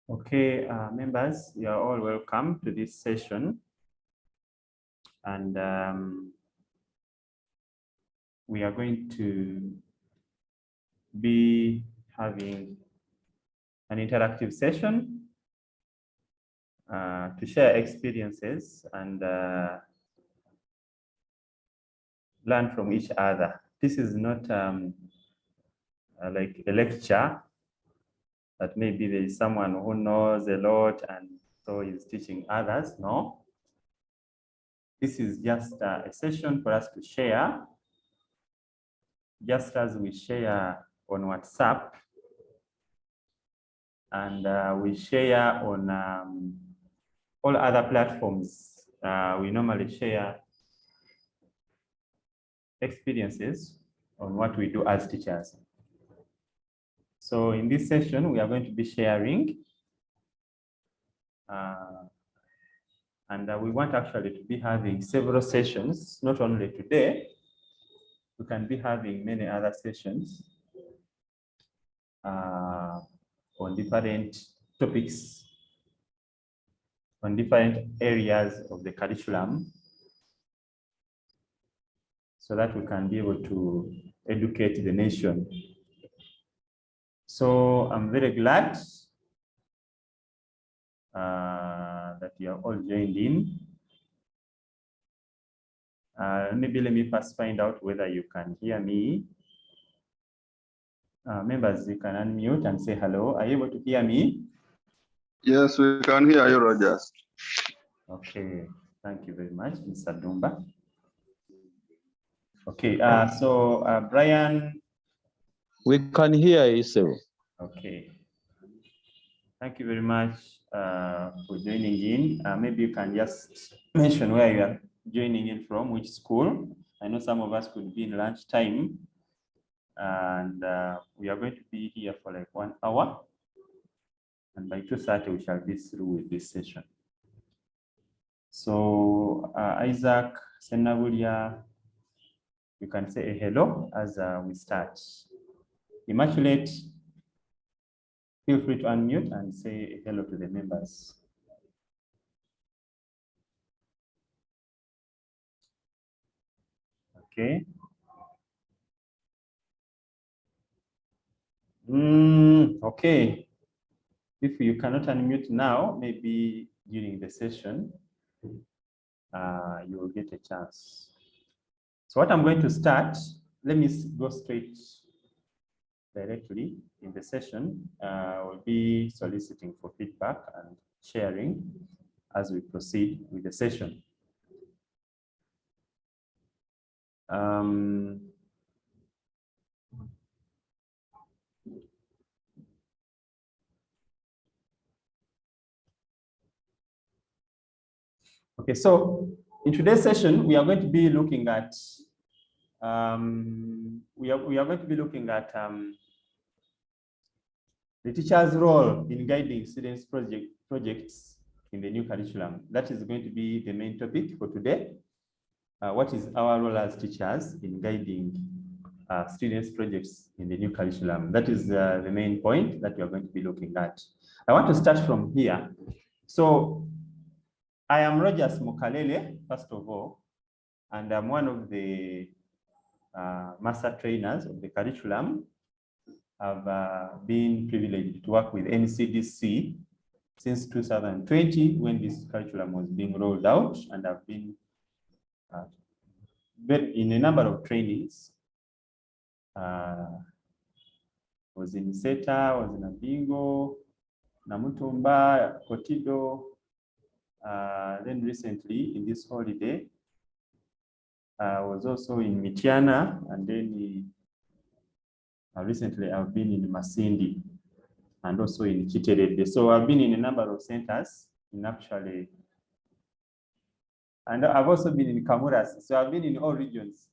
Okay, members, you are all welcome to this session. And we are going to be having an interactive session to share experiences and learn from each other. This is not like a lecture that maybe there is someone who knows a lot and so is teaching others. No. This is just a session for us to share, just as we share on WhatsApp and we share on all other platforms. We normally share experiences on what we do as teachers. So in this session, we are going to be sharing and we want actually to be having several sessions, not only today. We can be having many other sessions on different topics, on different areas of the curriculum, so that we can be able to educate the nation. So I'm very glad that you are all joined in. Maybe let me first find out whether you can hear me. Members, you can unmute and say hello. Are you able to hear me? Yes, we can hear you, Rogers. Okay, thank you very much, Mr. Dumba. Okay, so Brian. We can hear you, sir. Okay. Thank you very much for joining in. Maybe you can just mention where you are joining in from, which school. I know some of us could be in lunchtime, and we are going to be here for like 1 hour. And by 2:30, we shall be through with this session. So Isaac, Senabulia, you can say a hello as we start. Immaculate, feel free to unmute and say hello to the members. Okay. Okay. If you cannot unmute now, maybe during the session, you will get a chance. So what I'm going to start, let me go straight directly in the session. We'll be soliciting for feedback and sharing as we proceed with the session. Okay, so in today's session, we are going to be looking at the teacher's role in guiding students' projects in the new curriculum. That is going to be the main topic for today. What is our role as teachers in guiding students' projects in the new curriculum? That is the main point that we are going to be looking at. I want to start from here. So I am Rogers Mukalele, first of all, and I'm one of the master trainers of the curriculum. I've been privileged to work with NCDC since 2020 when this curriculum was being rolled out, and I've been in a number of trainings. Was in Seta, was in Abingo, Namutumba, Kotido. Then recently in this holiday, I was also in Mitiana, and then recently I've been in Masindi and also in Kiterede. So I've been in a number of centers in actually, and I've also been in Kamuras. So I've been in all regions.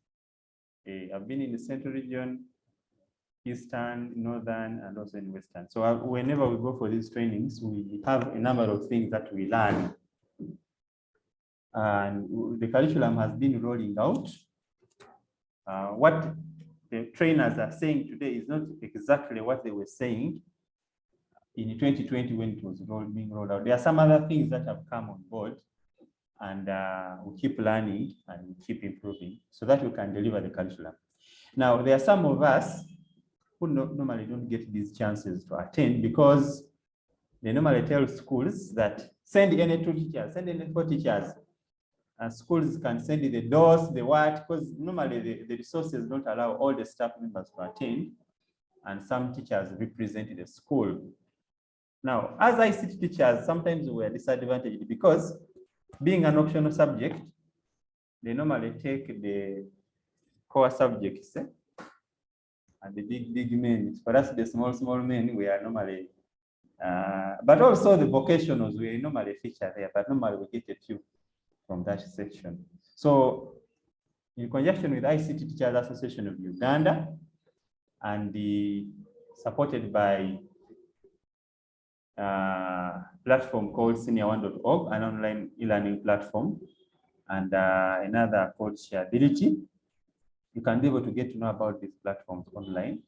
I've been in the central region, eastern, northern, and also in western. So whenever we go for these trainings, we have a number of things that we learn. And the curriculum has been rolling out. What the trainers are saying today is not exactly what they were saying in 2020 when it was being rolled out. There are some other things that have come on board, and we keep learning and we keep improving so that we can deliver the curriculum. Now, there are some of us who normally don't get these chances to attend because they normally tell schools that send any 2 teachers, send any 4 teachers. And schools can send the DOS, the what, because normally the resources don't allow all the staff members to attend, and some teachers represent the school. Now, as ICT teachers, sometimes we are disadvantaged because being an optional subject, they normally take the core subjects and the big men. For us, the small men, we are normally, but also the vocationals, we normally feature there, but normally we get a few from that section. So in conjunction with ICT Teachers Association of Uganda and supported by platform called senior1.org, an online e-learning platform, and another called Shareability, you can be able to get to know about these platforms online.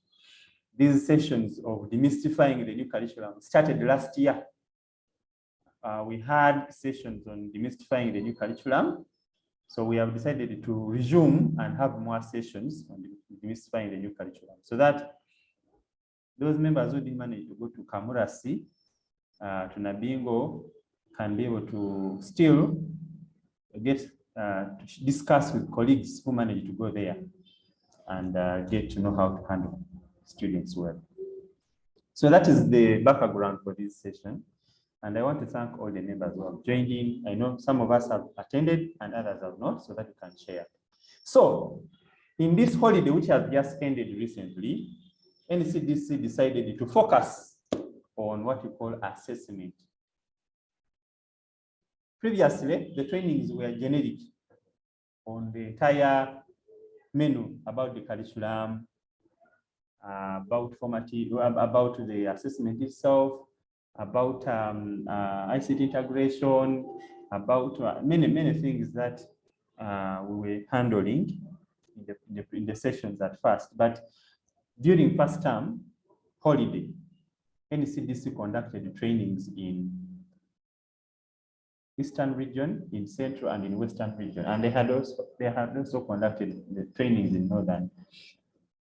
These sessions of demystifying the new curriculum started last year. We had sessions on demystifying the new curriculum. So we have decided to resume and have more sessions on demystifying the new curriculum so that those members who didn't manage to go to Kamurasi, to Nabingo, can be able to still get to discuss with colleagues who managed to go there and get to know how to handle students well. So that is the background for this session. And I want to thank all the members who have joined in. I know some of us have attended and others have not, so that you can share. So in this holiday, which has just ended recently, NCDC decided to focus on what we call assessment. Previously, the trainings were generic on the entire menu about the curriculum, about formative, about the assessment itself, about ICT integration, about many things that we were handling in the sessions at first. But during first term holiday, NCDC conducted trainings in Eastern region, in Central, and in Western region, and they had also conducted the trainings in Northern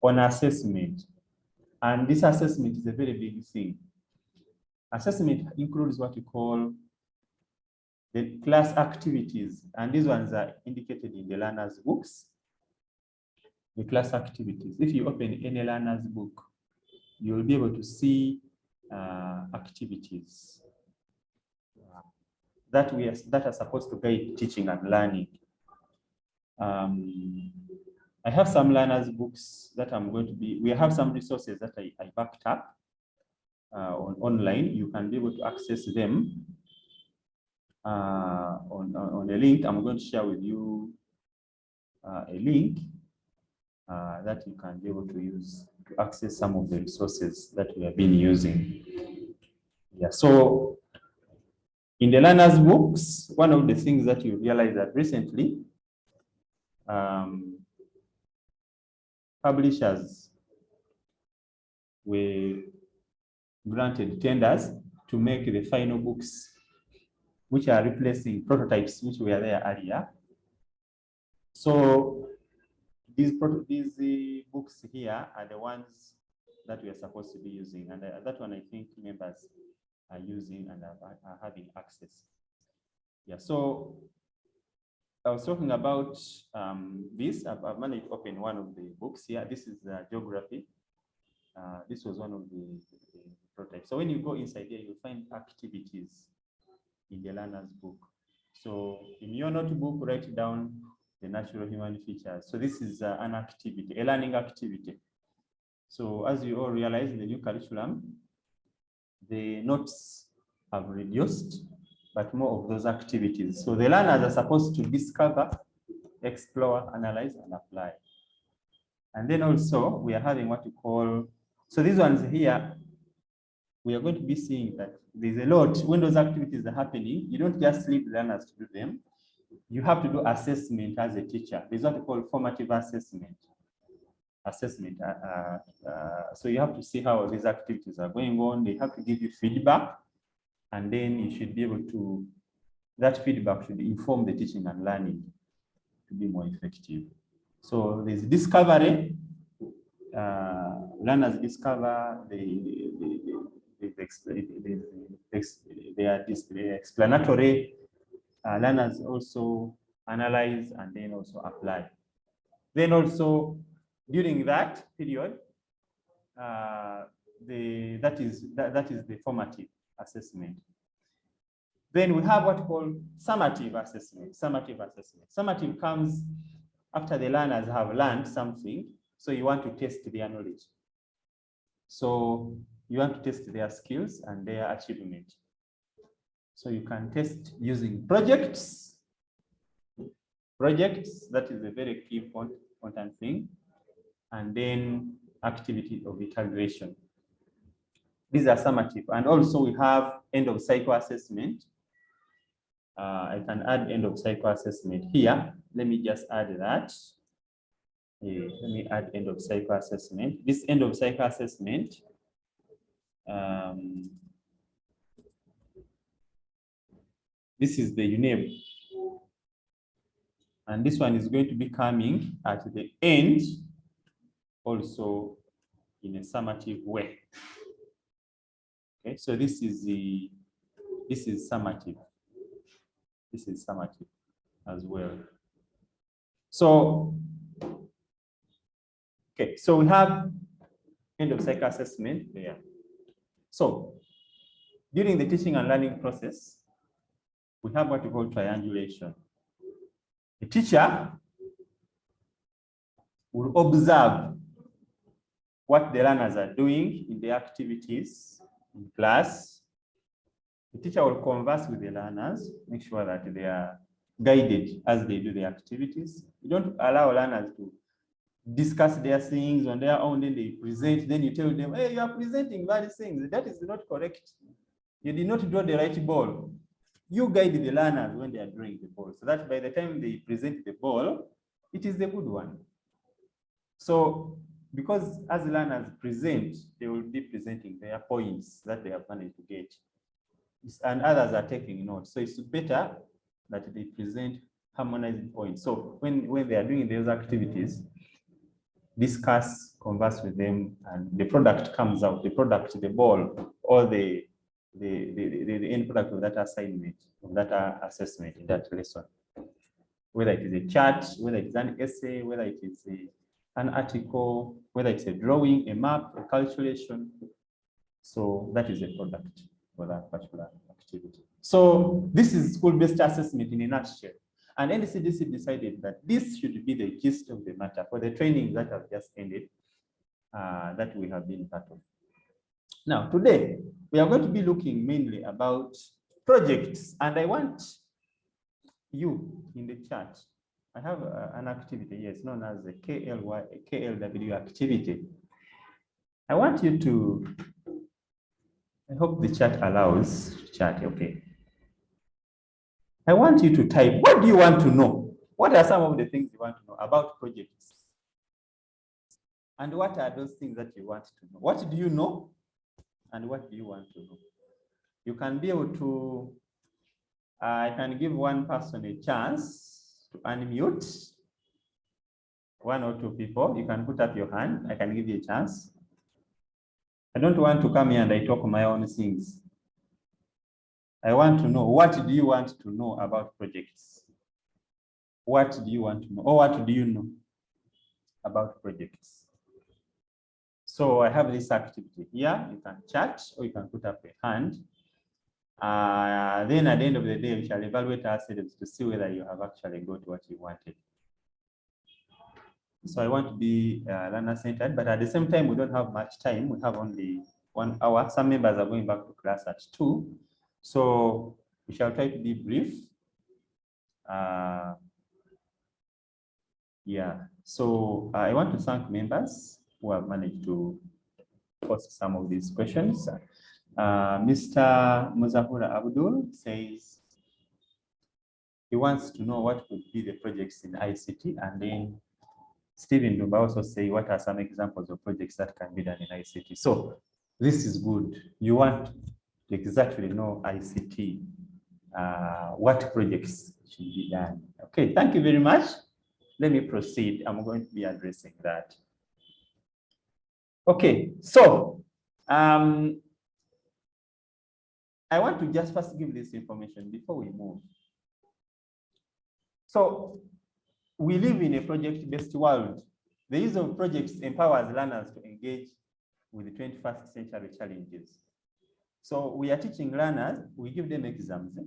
on assessment. And this assessment is a very big thing. Assessment includes what we call the class activities, and these ones are indicated in the learner's books. The class activities. If you open any learner's book, you will be able to see activities that are supposed to guide teaching and learning. I have some learners' books that we have some resources that I backed up online. You can be able to access them on a link. I'm going to share with you a link that you can be able to use to access some of the resources that we have been using. Yeah, so in the learners' books, one of the things that you realize that recently, publishers were granted tenders to make the final books, which are replacing prototypes which were there earlier. So these books here are the ones that we are supposed to be using, and that one I think members are using and are having access. Yeah, so I was talking about this. I've managed to open one of the books here. This is geography. This was one of the prototypes. So when you go inside here, you'll find activities in the learner's book. So in your notebook, write down the natural human features. So this is an activity, a learning activity. So as you all realize, in the new curriculum, the notes have reduced, but more of those activities. So the learners are supposed to discover, explore, analyze, and apply. And then also we are having what we call, so these ones here, we are going to be seeing that there's a lot, when those activities are happening, you don't just leave learners to do them. You have to do assessment as a teacher. There's what we call formative assessment. assessment. So you have to see how these activities are going on. They have to give you feedback, and then you should be able to, that feedback should inform the teaching and learning to be more effective. So there's discovery. Learners discover, they are explanatory. Learners also analyze and then also apply. Then also during that period, that is the formative assessment. Then we have what we call summative assessment. Summative comes after the learners have learned something, so you want to test their knowledge. So you want to test their skills and their achievement. So you can test using projects. Projects, that is a very key important thing. And then activity of evaluation. These are summative. And also we have end of cycle assessment. I can add end of cycle assessment here. Let me just add that. Let me add end of cycle assessment. This end of cycle assessment, this is the UNEB. And this one is going to be coming at the end, also in a summative way. Okay, so this is summative. This is summative as well. So, okay, so we have end of cycle assessment there. So during the teaching and learning process, we have what we call triangulation. The teacher will observe what the learners are doing in the activities in class. The teacher will converse with the learners, make sure that they are guided as they do the activities. You don't allow learners to discuss their things on their own, then they present, then you tell them, hey, you are presenting various things. That is not correct. You did not draw the right ball. You guide the learners when they are drawing the ball, so that by the time they present the ball, it is a good one. So, because as learners present, they will be presenting their points that they have managed to get. And others are taking notes. So it's better that they present harmonizing points. So when they are doing those activities, discuss, converse with them, and the product comes out, the product, the ball, or the end product of that assignment, of that assessment in that lesson. Whether it is a chart, whether it is an essay, whether it is an article, whether it's a drawing, a map, a calculation. So that is a product for that particular activity. So this is school-based assessment in a nutshell. And NCDC decided that this should be the gist of the matter for the training that have just ended, that we have been part of. Now, today, we are going to be looking mainly about projects, and I want you in the chat. I have an activity, yes, known as the KLW activity. I want you to, I hope the chat allows chat, okay. I want you to type, what do you want to know? What are some of the things you want to know about projects? And what are those things that you want to know? What do you know? And what do you want to know? You can be able to, I can give one person a chance to unmute. One or two people, you can put up your hand. I can give you a chance. I don't want to come here and I talk my own things. I want to know, what do you want to know about projects? What do you want to know? Or what do you know about projects? So I have this activity here. You can chat or you can put up a hand. Then at the end of the day, we shall evaluate ourselves to see whether you have actually got what you wanted. So I want to be learner-centered, but at the same time, we don't have much time. We have only 1 hour. Some members are going back to class at 2. So we shall try to be brief. Yeah, so I want to thank members who have managed to post some of these questions. Mr. Muzahura Abdul says he wants to know what could be the projects in ICT, and then Stephen Dumba also say, what are some examples of projects that can be done in ICT? So this is good. You want to exactly know ICT, what projects should be done. Okay, thank you very much. Let me proceed. I'm going to be addressing that. Okay, so I want to just first give this information before we move. So we live in a project-based world. The use of projects empowers learners to engage with the 21st century challenges. So we are teaching learners, we give them exams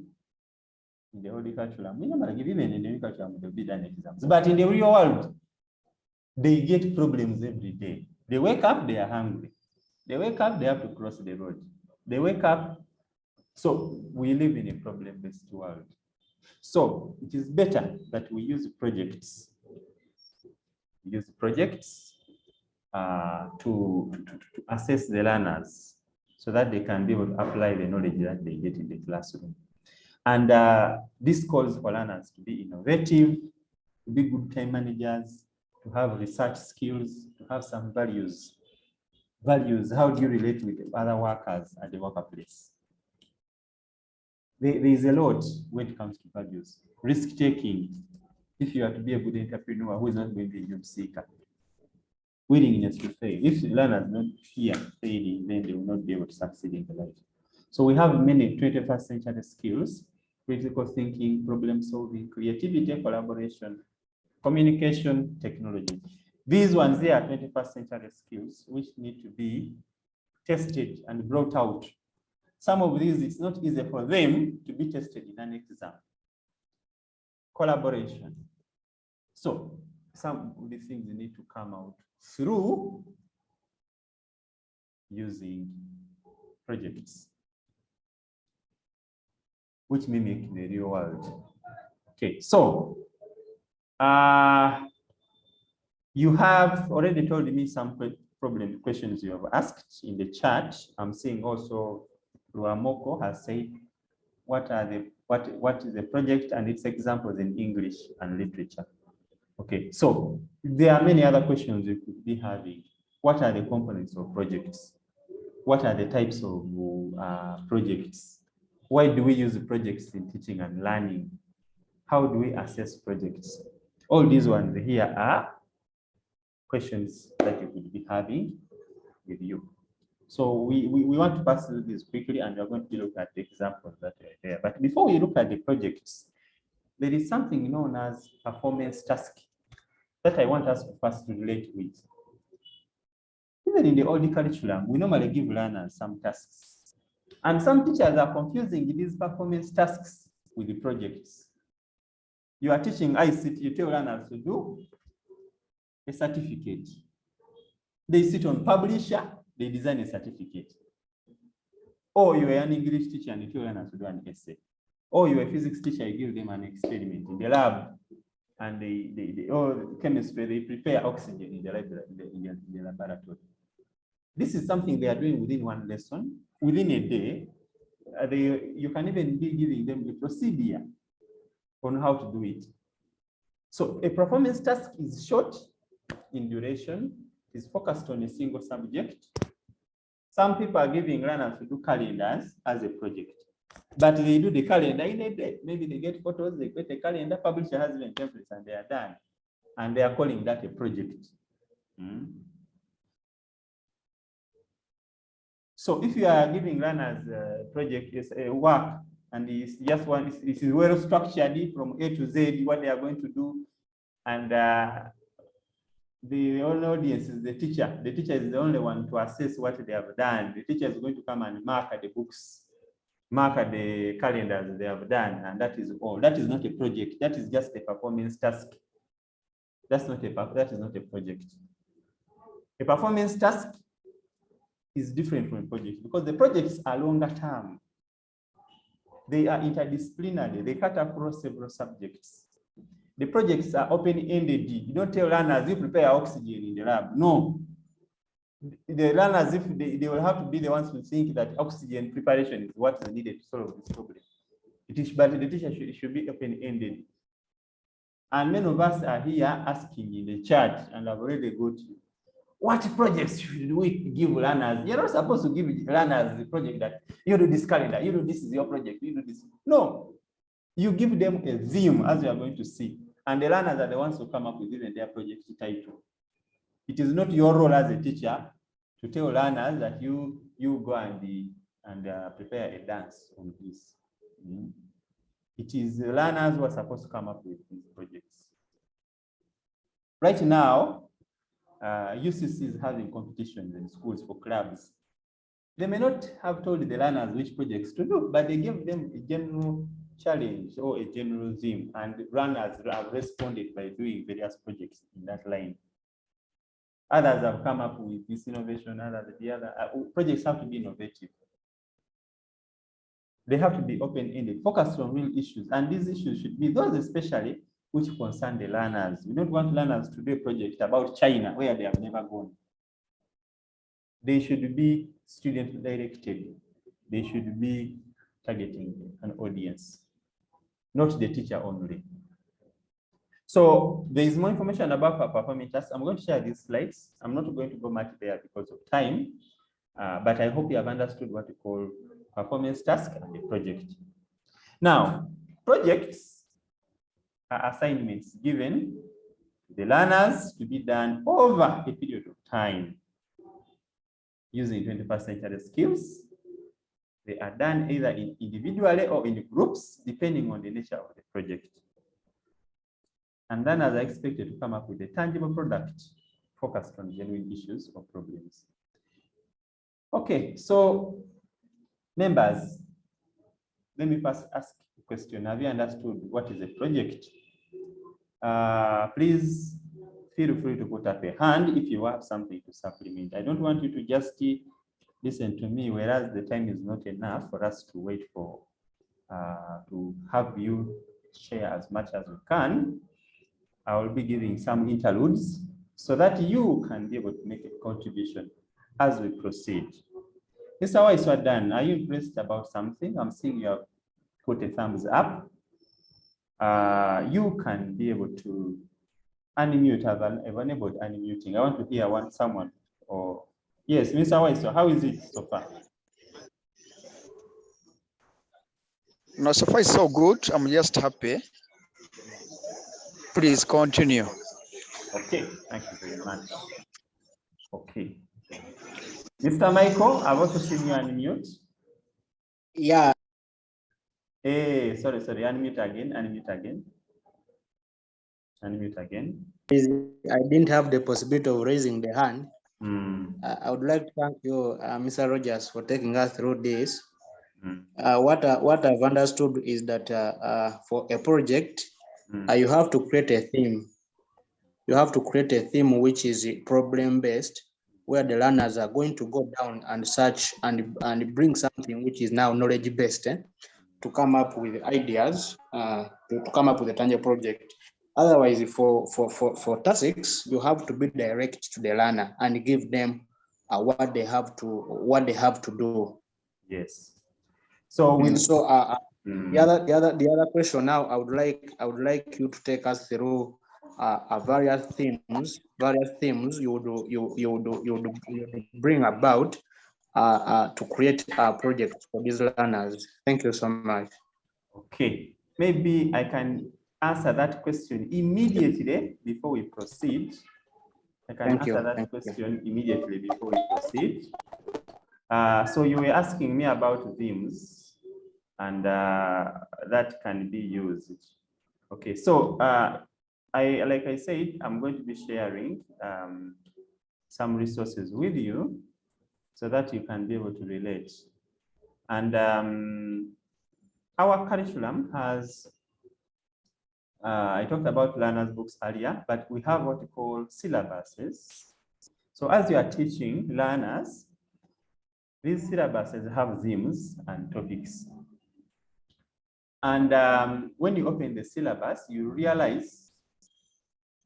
in the old curriculum. We normally give even in the new curriculum, they'll be done exams. But in the real world, they get problems every day. They wake up, they are hungry. They wake up, they have to cross the road. They wake up. So we live in a problem-based world. So it is better that we use projects. Use projects to assess the learners so that they can be able to apply the knowledge that they get in the classroom. And this calls for learners to be innovative, to be good time managers, to have research skills, to have some values. Values, how do you relate with other workers at the workplace? There is a lot when it comes to values. Risk-taking, if you are to be a good entrepreneur who is not going to be a job seeker. Willingness to fail. If the learners don't fear failing, then they will not be able to succeed in the life. So we have many 21st century skills: critical thinking, problem solving, creativity, collaboration, communication, technology. These ones, they are 21st century skills which need to be tested and brought out. Some of these, it's not easy for them to be tested in an exam. Collaboration. So some of the things need to come out through using projects which mimic the real world. Okay, so you have already told me some questions you have asked in the chat. I'm seeing also Ruamoko has said, what is the project and its examples in English and literature? Okay, so there are many other questions you could be having. What are the components of projects? What are the types of projects? Why do we use projects in teaching and learning? How do we assess projects? All these ones here are questions that you could be having with you. So we want to pass through this quickly, and we're going to look at the examples that are there. But before we look at the projects, there is something known as performance task that I want us to first relate with. Even in the old curriculum, we normally give learners some tasks. And some teachers are confusing these performance tasks with the projects. You are teaching ICT, you tell learners to do a certificate. They sit on publisher, they design a certificate. Or you are an English teacher and you tell learners to do an essay. Or you are a physics teacher, you give them an experiment in the lab, and or chemistry, they prepare oxygen in the laboratory. This is something they are doing within one lesson, within a day. You can even be giving them a procedure on how to do it. So a performance task is short in duration, is focused on a single subject. Some people are giving learners to do calendars as a project, but they do the calendar in a day. Maybe they get photos, they get a calendar, publisher has even templates, and they are done. And they are calling that a project. So if you are giving learners a project, is a work, and it's just one, it is well structured from A to Z, what they are going to do, and the only audience is the teacher. The teacher is the only one to assess what they have done. The teacher is going to come and mark at the books, mark at the calendars they have done, and that is all. That is not a project. That is just a performance task. That is not a project. A performance task is different from a project because the projects are longer term. They are interdisciplinary. They cut across several subjects. The projects are open-ended. You don't tell learners, you prepare oxygen in the lab. No. The learners, if they will have to be the ones who think that oxygen preparation is what is needed to solve this problem. But the teacher should be open-ended. And many of us are here asking in the chat, and I've already got you. What projects should we give learners? You're not supposed to give learners the project that you do this calendar, you do this is your project, you do this. No, you give them a theme, as you are going to see, and the learners are the ones who come up with even their project title. It is not your role as a teacher to tell learners that you go and prepare a dance on this. It is the learners who are supposed to come up with these projects. Right now, UCC is having competitions in schools for clubs. They may not have told the learners which projects to do, but they gave them a general challenge or a general theme, and runners have responded by doing various projects in that line. Others have come up with this innovation, the other projects have to be innovative. They have to be open-ended, focused on real issues, and these issues should be those especially which concern the learners. We don't want learners to do a project about China where they have never gone. They should be student-directed. They should be targeting an audience, not the teacher only. So there is more information about our performance tasks. I'm going to share these slides. I'm not going to go much there because of time, but I hope you have understood what we call performance task and the project. Now, projects are assignments given to the learners to be done over a period of time using 21st century skills. They are done either individually or in groups, depending on the nature of the project. And learners are expected to come up with a tangible product focused on genuine issues or problems. Okay, so members, let me first ask a question. Have you understood what is a project? Please feel free to put up a hand if you have something to supplement. I don't want you to just listen to me, whereas the time is not enough for us to wait for to have you share as much as you can. I will be giving some interludes so that you can be able to make a contribution as we proceed. Mr. Wise, you are done. Are you impressed about something? I'm seeing you have put a thumbs up. You can be able to unmute. I've enabled unmuting. I want to hear someone. Or yes, Mr. Wise, so how is it so far? No, so far it's so good. I'm just happy. Please continue. Okay, thank you very much. Okay. Mr. Michael, I've also seen you unmute. Yeah. Hey, sorry, unmute again. Unmute again. I didn't have the possibility of raising the hand. I would like to thank you, Mr. Rogers, for taking us through this. What I've understood is that for a project, you have to create a theme. You have to create a theme which is problem-based, where the learners are going to go down and search and bring something which is now knowledge-based to come up with ideas, to come up with a tangible project. Otherwise, for tasks, you have to be direct to the learner and give them what they have to do. Yes. So the other question now, I would like you to take us through various themes you would bring about to create a project for these learners. Thank you so much. Okay, maybe I can answer that question immediately before we proceed. Immediately before we proceed. So you were asking me about themes, and that can be used. Okay, so like I said, I'm going to be sharing some resources with you so that you can be able to relate. And our curriculum has, I talked about learners' books earlier, but we have what we call syllabuses. So as you are teaching learners, these syllabuses have themes and topics. And when you open the syllabus, you realize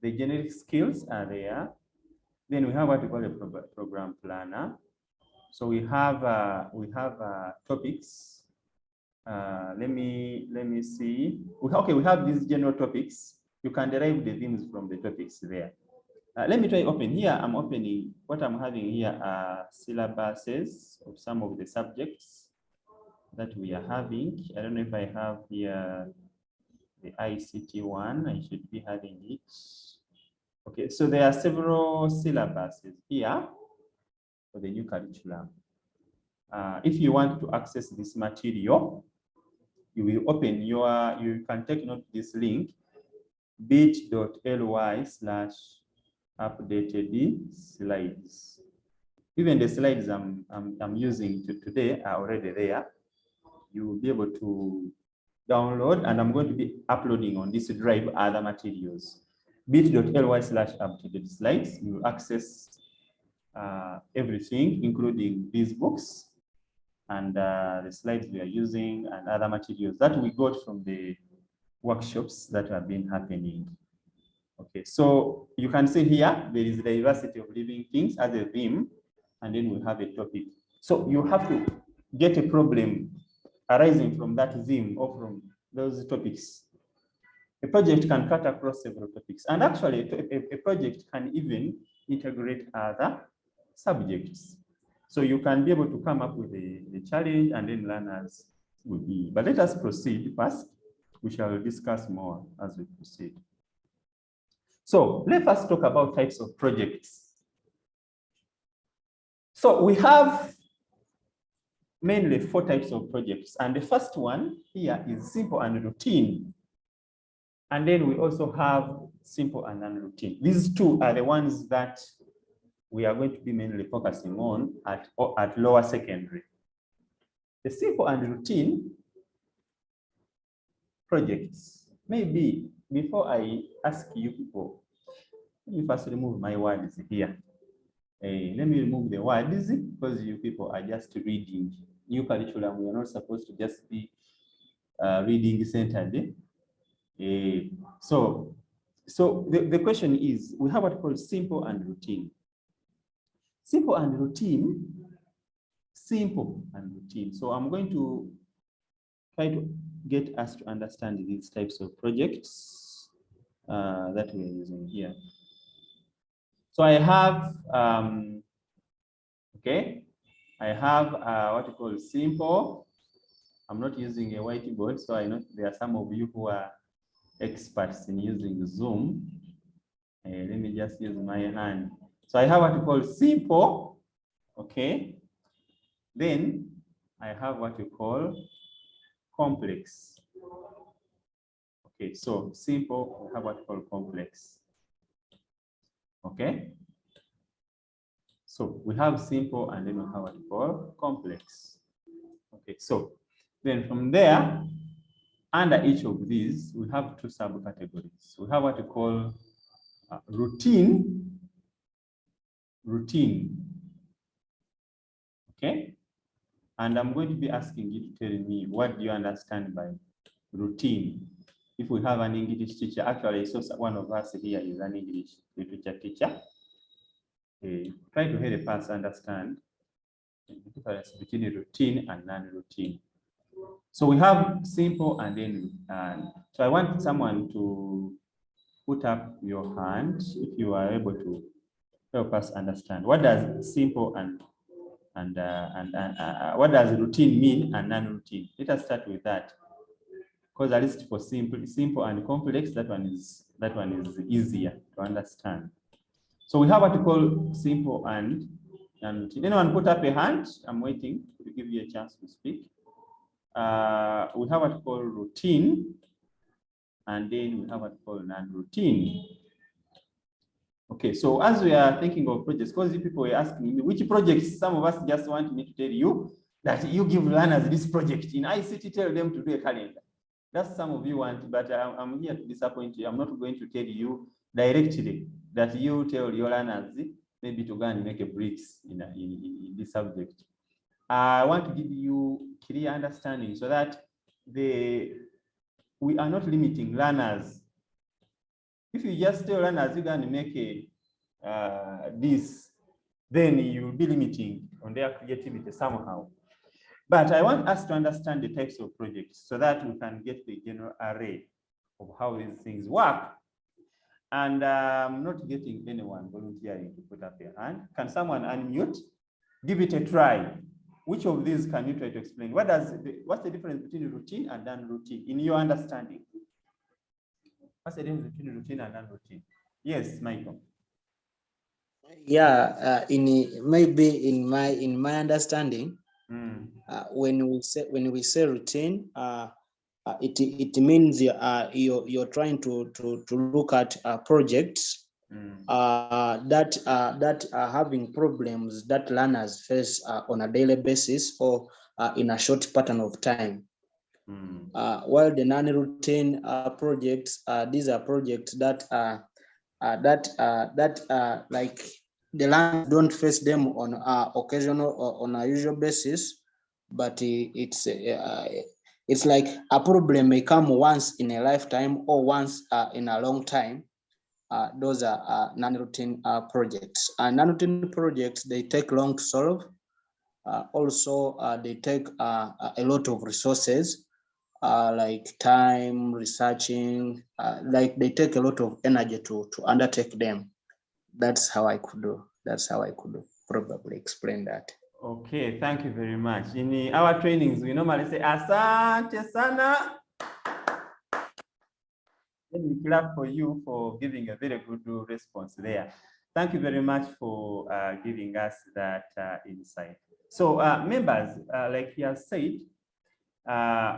the generic skills are there. Then we have what we call a program planner. So we have topics. Let me see. Okay, we have these general topics. You can derive the themes from the topics there. Let me try open here. I'm opening what I'm having here are syllabuses of some of the subjects that we are having. I don't know if I have here the ICT one. I should be having it. Okay, so there are several syllabuses here for the new curriculum. If you want to access this material, you will open you can take note of this link, bit.ly/updated slides. Even the slides I'm using today are already there. You will be able to download, and I'm going to be uploading on this drive other materials. bit.ly/updated slides. You will access everything, including these books and the slides we are using and other materials that we got from the workshops that have been happening. Okay, so you can see here, there is diversity of living things as a theme, and then we have a topic. So you have to get a problem arising from that theme or from those topics. A project can cut across several topics, and actually a project can even integrate other subjects. So you can be able to come up with the challenge, and then learners will be. But let us proceed first. We shall discuss more as we proceed. So let us talk about types of projects. So we have mainly 4 types of projects, and the first one here is simple and routine. And then we also have simple and non-routine. These 2 are the ones that we are going to be mainly focusing on at lower secondary. The simple and routine projects, maybe before I ask you people, let me first remove my words here. Let me remove the words because you people are just reading. New curriculum, we are not supposed to just be reading centered. So the question is, we have what called simple and routine. Simple and routine, simple and routine. So I'm going to try to get us to understand these types of projects that we are using here. So I have, okay, I have what we call simple. I'm not using a whiteboard, so I know there are some of you who are experts in using Zoom. Let me just use my hand. So I have what we call simple, okay? Then I have what we call complex. Okay, so simple, we have what we call complex. Okay? So we have simple and then we have what we call complex. Okay, so then from there, under each of these, we have 2 subcategories. We have what we call routine. Okay? And I'm going to be asking you to tell me, what do you understand by routine? If we have an English teacher, actually, so one of us here is an English literature teacher. Try to help us understand the difference between routine and non-routine. So we have simple and then, so I want someone to put up your hand if you are able to help us understand. What does simple and what does routine mean and non-routine? Let us start with that, because at least for simple and complex, that one is easier to understand. So we have what we call simple and non-routine. Anyone put up a hand? I'm waiting to give you a chance to speak. We have what we call routine, and then we have what we call non-routine. Okay, so as we are thinking of projects, because people were asking me which projects, some of us just want me to tell you that you give learners this project. In ICT, tell them to do a calendar. That's some of you want, but I'm here to disappoint you. I'm not going to tell you directly that you tell your learners maybe to go and make a bricks in this subject. I want to give you clear understanding so that we are not limiting learners. If you just tell learners you're going to make this, then you'll be limiting on their creativity somehow. But I want us to understand the types of projects so that we can get the general array of how these things work And I'm not getting anyone volunteering to put up their hand. Can someone unmute? Give it a try. Which of these can you try to explain? What's the difference between routine and non-routine in your understanding? What's the difference between routine and non-routine? Yes, Michael. Yeah, maybe in my understanding, when we say routine, it means you're trying to look at projects that are having problems that learners face on a daily basis or in a short pattern of time. While the non-routine projects, these are projects that like the learners don't face them on occasional or on a usual basis, but it's like a problem may come once in a lifetime or once in a long time. Those are non-routine projects. Non-routine projects, they take long to solve. Also, they take a lot of resources, like time, researching, like they take a lot of energy to undertake them. That's how I could probably explain that. Okay, thank you very much. In our trainings, we normally say, Asante sana. Let me clap for you for giving a very good response there. Thank you very much for giving us that insight. So members, like he has said,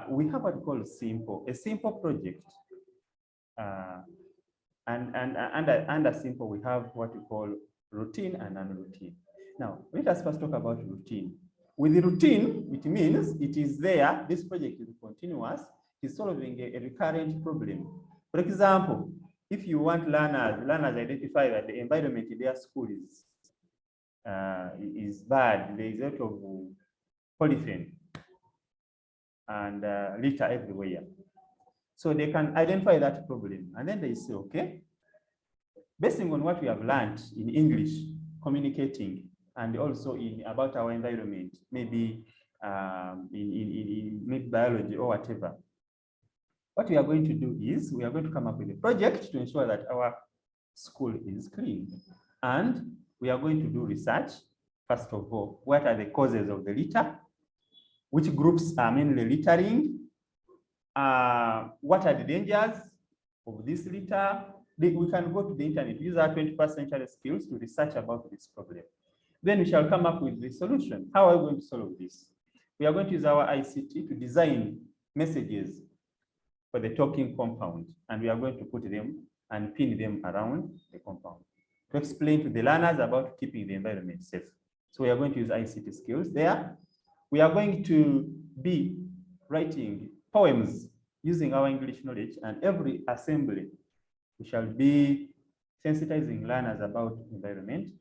we have what we call a simple project. And under simple, we have what we call routine and non-routine. Now, let us first talk about routine. With the routine, it means it is there, this project is continuous, it is solving a recurrent problem. For example, if you want learners identify that the environment in their school is bad, there is a lot of polythene and litter everywhere. So they can identify that problem, and then they say, okay, based on what we have learned in English, communicating, and also about our environment, maybe in biology or whatever, what we are going to do is we are going to come up with a project to ensure that our school is clean. And we are going to do research. First of all, what are the causes of the litter? Which groups are mainly littering? What are the dangers of this litter? We can go to the internet, use our 21st century skills to research about this problem. Then we shall come up with the solution. How are we going to solve this? We are going to use our ICT to design messages for the talking compound, and we are going to put them and pin them around the compound to explain to the learners about keeping the environment safe. So we are going to use ICT skills there. We are going to be writing poems using our English knowledge, and every assembly we shall be sensitizing learners about environment.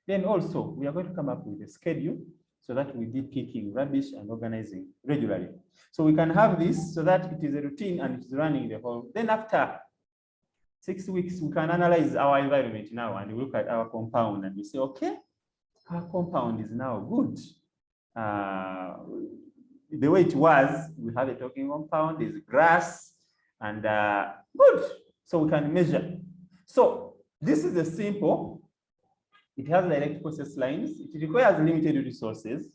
Then also we are going to come up with a schedule so that we be picking rubbish and organizing regularly. So we can have this so that it is a routine and it is running the whole. Then after 6 weeks, we can analyze our environment now and we look at our compound and we say, okay, our compound is now good. The way it was, we have a talking compound, there's grass, and good. So we can measure. So this is a simple. It has direct process lines. It requires limited resources,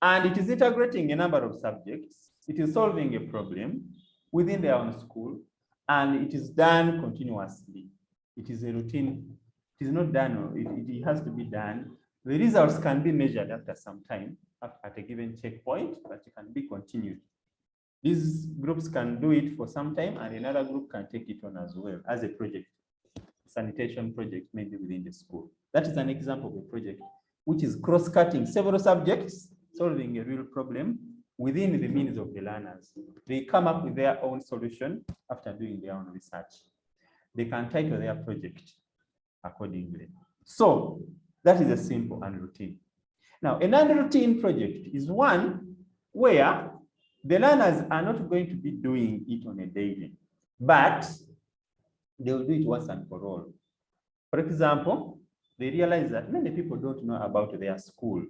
and it is integrating a number of subjects. It is solving a problem within their own school, and it is done continuously. It is a routine. It is not done. It has to be done. The results can be measured after some time at a given checkpoint, but it can be continued. These groups can do it for some time, and another group can take it on as well as a project, sanitation project maybe within the school. That is an example of a project which is cross-cutting several subjects, solving a real problem within the means of the learners. They come up with their own solution after doing their own research. They can title their project accordingly. So that is a simple and routine. Now, a non-routine project is one where the learners are not going to be doing it on a daily, but they will do it once and for all. For example, they realize that many people don't know about their school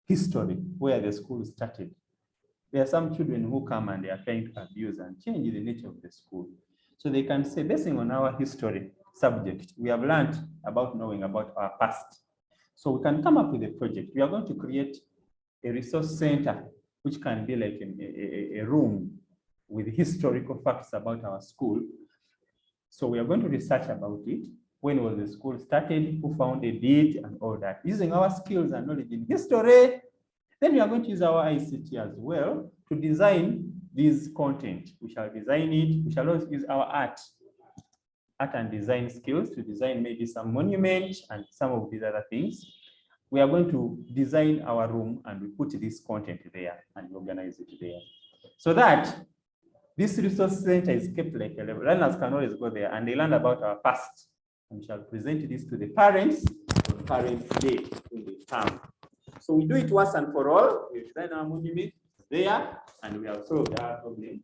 history, where the school started. There are some children who come and they are trying to abuse and change the nature of the school. So they can say, based on our history, subject, we have learned about knowing about our past. So we can come up with a project. We are going to create a resource center, which can be like a room with historical facts about our school. So we are going to research about it. When was the school started? Who founded it? And all that. Using our skills and knowledge in history. Then we are going to use our ICT as well to design this content. We shall design it. We shall also use our art and design skills to design maybe some monument and some of these other things. We are going to design our room and we put this content there and organize it there. So that this resource center is kept like a level. Learners can always go there and they learn about our past. And we shall present this to the parents on Parents' Day when they come. So we do it once and for all. We design our monument there and we have solved our problem.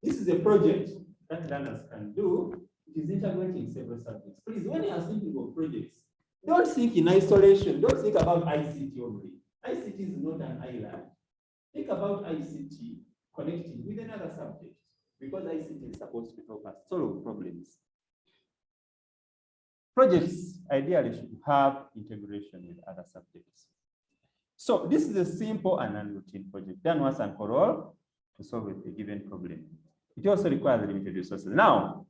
This is a project that learners can do. It is integrating several subjects. Please, when you are thinking of projects, don't think in isolation. Don't think about ICT only. ICT is not an island. Think about ICT connecting with another subject because ICT is supposed to help us solve problems. Projects ideally should have integration with other subjects. So this is a simple and non-routine project done once and for all to solve a given problem. It also requires limited resources. Now,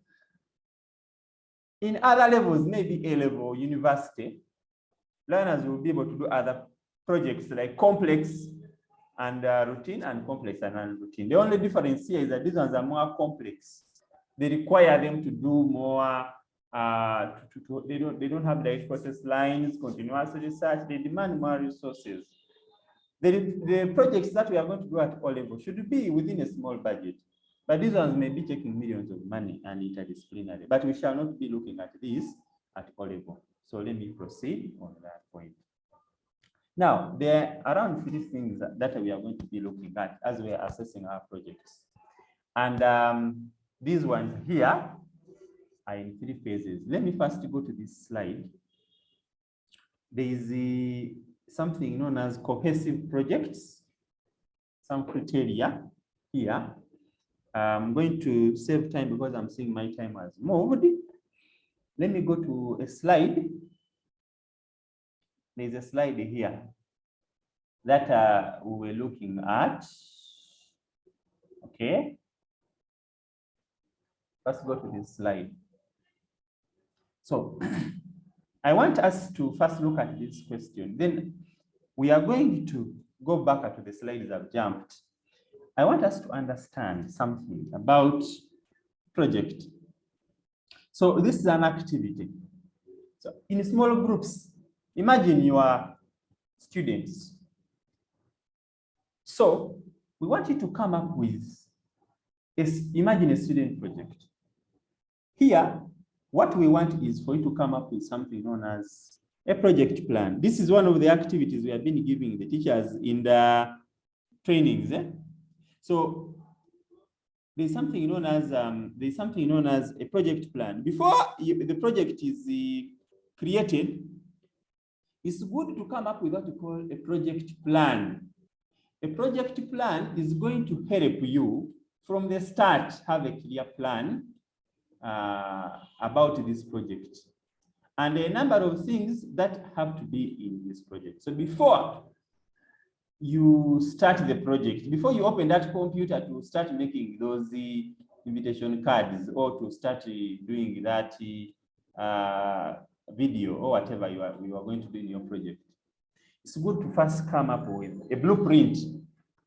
in other levels, maybe A level, university, learners will be able to do other projects like complex and routine and complex and non-routine. The only difference here is that these ones are more complex. They require them to do more, they don't have the process lines, continuous research, they demand more resources. The projects that we are going to do at O level should be within a small budget. But these ones may be taking millions of money and interdisciplinary. But we shall not be looking at this at O level. So let me proceed on that point. Now, there are around 3 things that we are going to be looking at as we are assessing our projects. And these ones here are in 3 phases. Let me first go to this slide. There is something known as cohesive projects, some criteria here. I'm going to save time because I'm seeing my time has moved. Let me go to a slide. There's a slide here that we were looking at. Okay. Let's go to this slide. So I want us to first look at this question. Then we are going to go back to the slides I've jumped. I want us to understand something about project. So this is an activity. So in small groups, imagine you are students. So we want you to come up with, imagine a student project. Here, what we want is for you to come up with something known as a project plan. This is one of the activities we have been giving the teachers in the trainings. So there's something known as a project plan. Before the project is created, it's good to come up with what we call a project plan. A project plan is going to help you from the start have a clear plan about this project and a number of things that have to be in this project. So before you start the project, before you open that computer to start making those invitation cards or to start doing that video or whatever you are going to do in your project, it's good to first come up with a blueprint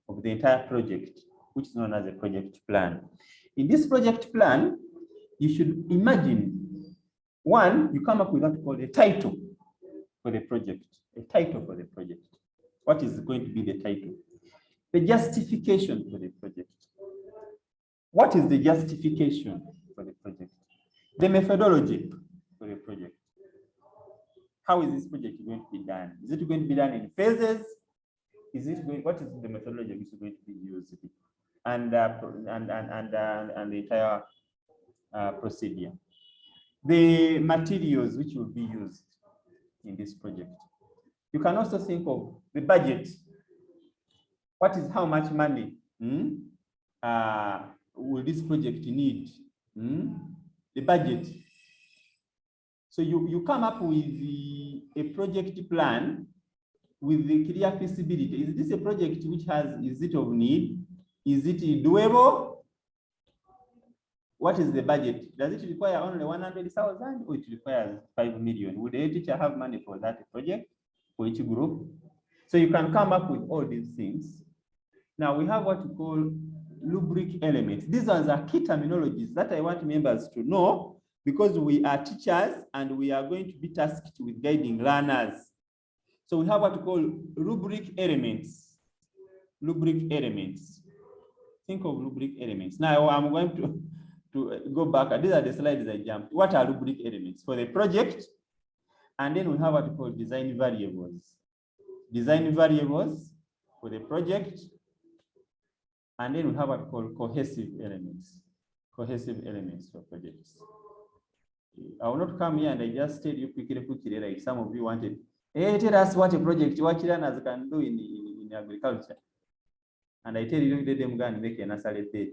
of the entire project, which is known as a project plan. In this project plan, you should imagine, one, you come up with what we call a title for the project, a title for the project. What is going to be the title? The justification for the project. What is the justification for the project? The methodology for the project. How is this project going to be done? Is it going to be done in phases? What is the methodology which is going to be used? And the entire procedure. The materials which will be used in this project. You can also think of the budget. How much money will this project need? The budget So you come up with a project plan with the clear feasibility. Is this a project which is it of need? Is it doable? What is the budget? Does it require only 100,000 or it requires 5 million? Would a teacher have money for that project for each group? So you can come up with all these things. Now we have what we call rubric elements. These ones are key terminologies that I want members to know because we are teachers and we are going to be tasked with guiding learners. So we have what we call rubric elements. Rubric elements. Think of rubric elements. Now I'm going to go back. These are the slides I jumped. What are rubric elements for the project? And then we have what we call design variables. Design variables for the project. And then we have what we call cohesive elements. Cohesive elements for projects. I will not come here and I just tell you quickly, like some of you wanted. Hey, tell us what a project what learners can do in agriculture. And I tell you, let them go and make a nursery bed.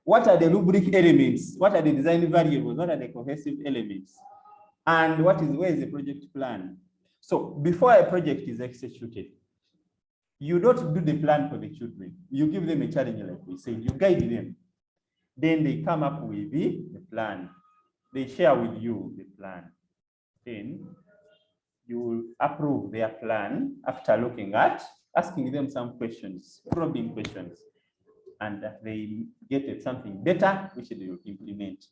What are the rubric elements? What are the design variables? What are the cohesive elements? And where is the project plan? So before a project is executed, you don't do the plan for the children. You give them a challenge, like we said, you guide them. Then they come up with the plan. They share with you the plan. Then you will approve their plan after looking at, asking them some questions, probing questions, and they get something better, which they will implement.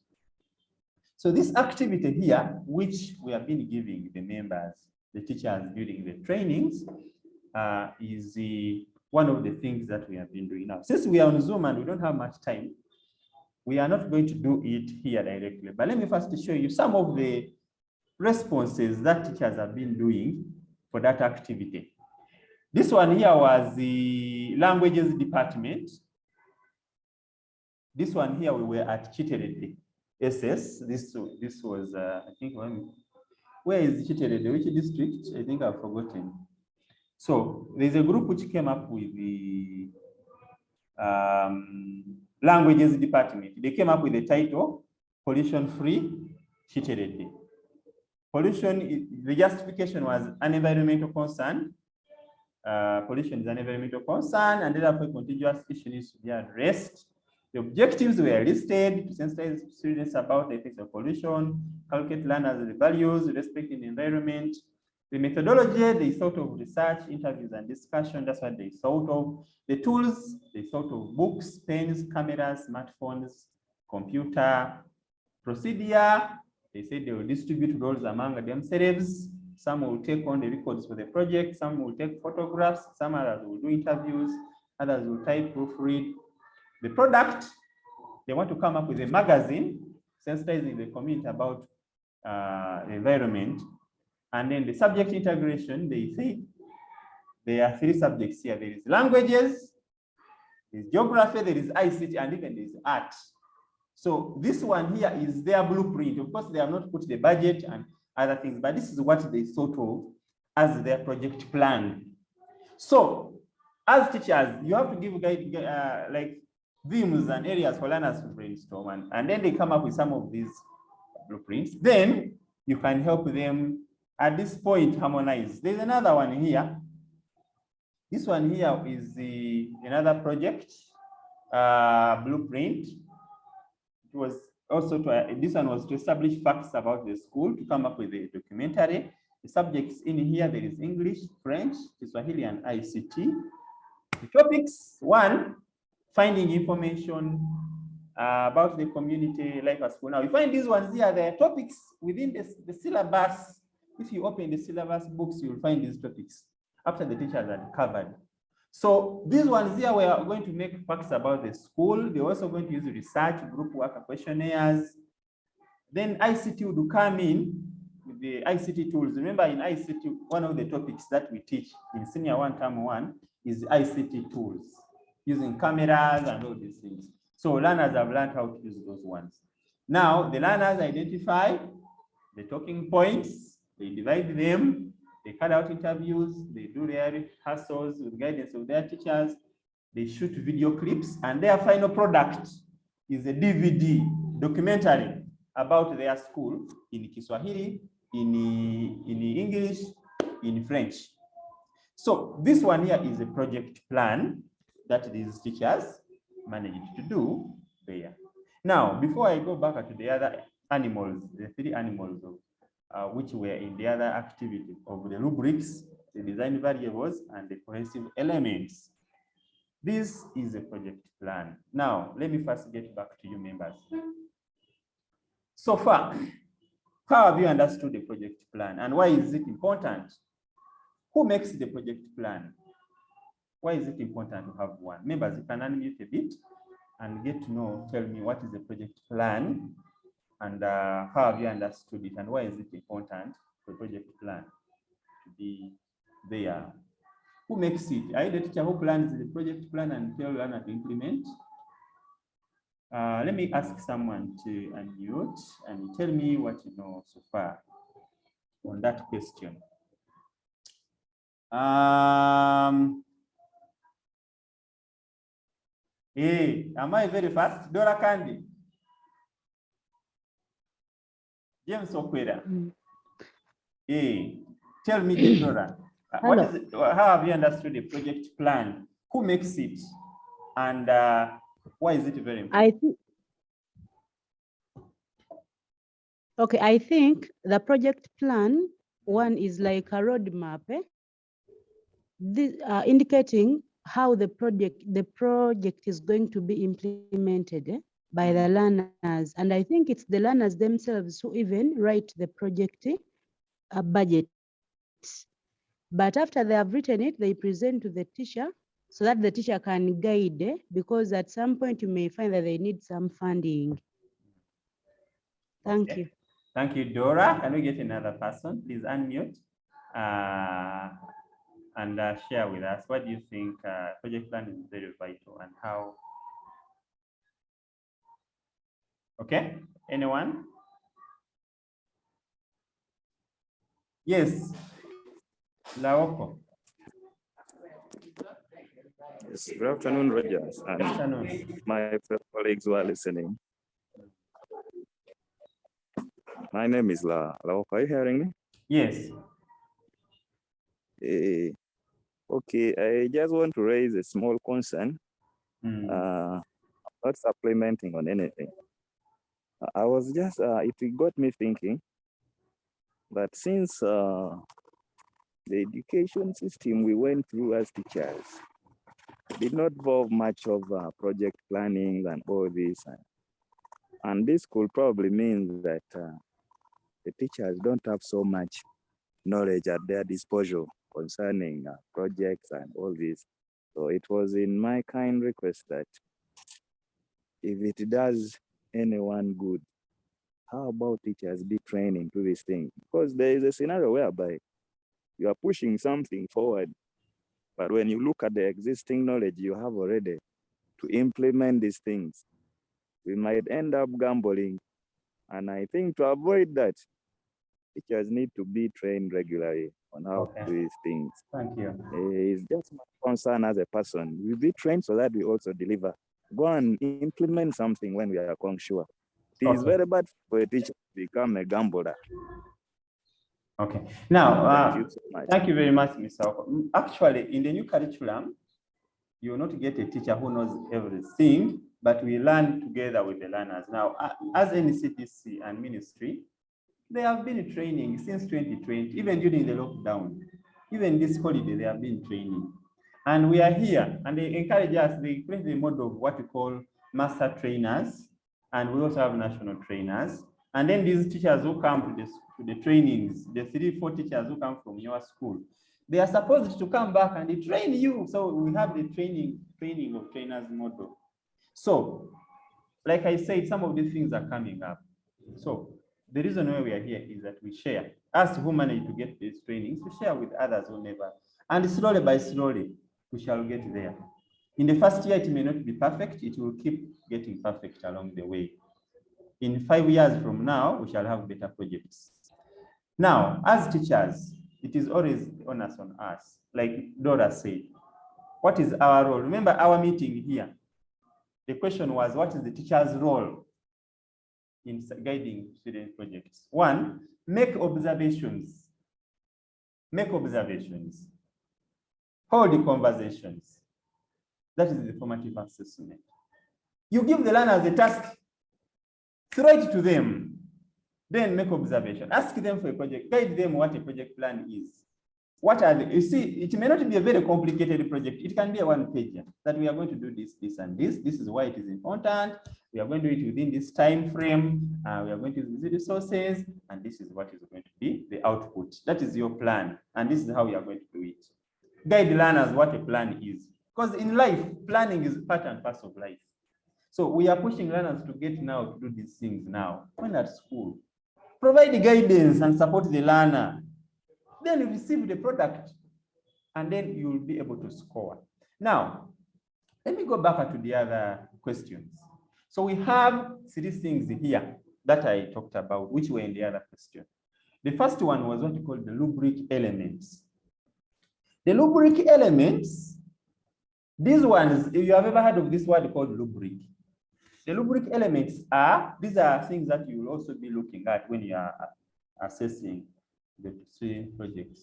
So this activity here, which we have been giving the members, the teachers during the trainings, is one of the things that we have been doing now. Since we are on Zoom and we don't have much time, we are not going to do it here directly. But let me first show you some of the responses that teachers have been doing for that activity. This one here was the languages department. This one here, we were at Chiterede SS. This was, I think, where is Chiterede? Which district? I think I've forgotten. So there's a group which came up with the languages department. They came up with the title, Pollution-Free Chiterede. Pollution, the justification was an environmental concern. Pollution is an environmental concern, and therefore contiguous issue needs to be addressed. The objectives were listed to sensitize students about the effects of pollution, calculate learners' the values, respecting the environment. The methodology, they thought of research, interviews, and discussion. That's what they thought of. The tools, they thought of books, pens, cameras, smartphones, computer. Procedure, they said they will distribute roles among themselves. Some will take on the records for the project, some will take photographs, some others will do interviews, others will type, proofread. The product, they want to come up with a magazine sensitizing the community about the environment. And then the subject integration, they say there are 3 subjects here. There is languages, there is geography, there is ICT, and even there is art. So this one here is their blueprint. Of course, they have not put the budget and other things, but this is what they thought of as their project plan. So as teachers, you have to give like themes and areas for learners to brainstorm, and then they come up with some of these blueprints. Then you can help them at this point harmonize. There's another one here. This one here is another project blueprint. It was also this one was to establish facts about the school, to come up with a documentary. The subjects in here, there is English, French, Kiswahili, and ICT. The topics: 1, finding information about the community life at school. Now, you find these ones here, they are topics within the syllabus. If you open the syllabus books, you'll find these topics after the teachers had covered. So these ones here, we are going to make facts about the school. They're also going to use research, group work, questionnaires. Then ICT would come in with the ICT tools. Remember, in ICT, one of the topics that we teach in Senior 1, Term 1 is ICT tools, using cameras and all these things. So learners have learned how to use those ones. Now, the learners identify the talking points, they divide them, they carry out interviews, they do their rehearsals with guidance of their teachers, they shoot video clips, and their final product is a DVD documentary about their school in Kiswahili, in English, in French. So this one here is a project plan that these teachers managed to do there. Now, before I go back to the other animals, the 3 animals of, which were in the other activity of the rubrics, the design variables, and the cohesive elements. This is a project plan. Now, let me first get back to you members. So far, how have you understood the project plan and why is it important? Who makes the project plan? Why is it important to have one? Members, you can unmute a bit and get to know, tell me what is the project plan and how have you understood it and why is it important for project plan to be there? Who makes it? Are you the teacher who plans the project plan and tell learner to implement? Let me ask someone to unmute and tell me what you know so far on that question. Hey, am I very fast? Dora Candy. James Okwera. Hey, tell me, Dora, what is it, how have you understood the project plan? Who makes it? And why is it very important? I think the project plan, one is like a roadmap, this, indicating how the project is going to be implemented by the learners. And I think it's the learners themselves who even write the project budget. But after they have written it, they present to the teacher so that the teacher can guide, because at some point you may find that they need some funding. Thank you. Thank you, Dora. Can we get another person? Please unmute and share with us. What do you think project plan is very vital and how? Okay, anyone? Yes, Laoko. Yes, good afternoon, Rogers. And good afternoon. My colleagues who are listening. My name is Laoko. Are you hearing me? Yes. Okay, I just want to raise a small concern, not supplementing on anything. I was just, it got me thinking that since the education system we went through as teachers did not involve much of project planning and all this, and this could probably mean that the teachers don't have so much knowledge at their disposal concerning projects and all this. So it was in my kind request that if it does anyone good, how about teachers be trained into this thing? Because there is a scenario whereby you are pushing something forward, but when you look at the existing knowledge you have already to implement these things, we might end up gambling. And I think to avoid that, teachers need to be trained regularly on how to do these things. Thank you. It's just my concern as a person. We be trained so that we also deliver. Go and implement something when we are sure. It is very bad for a teacher to become a gambler. Okay. Now, thank you so much. Thank you very much, Mr. Oko. Actually, in the new curriculum, you will not get a teacher who knows everything, but we learn together with the learners. Now, as NCTC and ministry, they have been training since 2020, even during the lockdown. Even this holiday, they have been training. And we are here, and they encourage us, they create the model of what we call master trainers, and we also have national trainers. And then these teachers who come to the trainings, the 3-4 teachers who come from your school, they are supposed to come back and they train you. So we have the training of trainers model. So, like I said, some of these things are coming up. So the reason why we are here is that we share. Us who manage to get these trainings, we share with others who never. And slowly by slowly, we shall get there. In the first year, it may not be perfect. It will keep getting perfect along the way. In 5 years from now, we shall have better projects. Now, as teachers, it is always onus on us. Like Dora said, what is our role? Remember our meeting here. The question was, what is the teacher's role? in guiding student projects. One, make observations. Make observations. Hold conversations. That is the formative assessment. You give the learners a task, throw it to them, then make observation. Ask them for a project, guide them what a project plan is. What are the, you see, it may not be a very complicated project. It can be a one-pager that we are going to do this, this, and this. This is why it is important. We are going to do it within this time frame. We are going to use the resources, and this is what is going to be the output. That is your plan, and this is how we are going to do it. Guide learners what a plan is. Because in life, planning is part and parcel of life. So we are pushing learners to get now to do these things now. When at school, provide the guidance and support the learner. Then you receive the product, and then you will be able to score. Now, let me go back to the other questions. So we have 3 things here that I talked about, which were in the other question. The first one was what you call the rubric elements. The rubric elements, these ones, if you have ever heard of this word called rubric, the rubric elements are, these are things that you will also be looking at when you are assessing the 3 projects.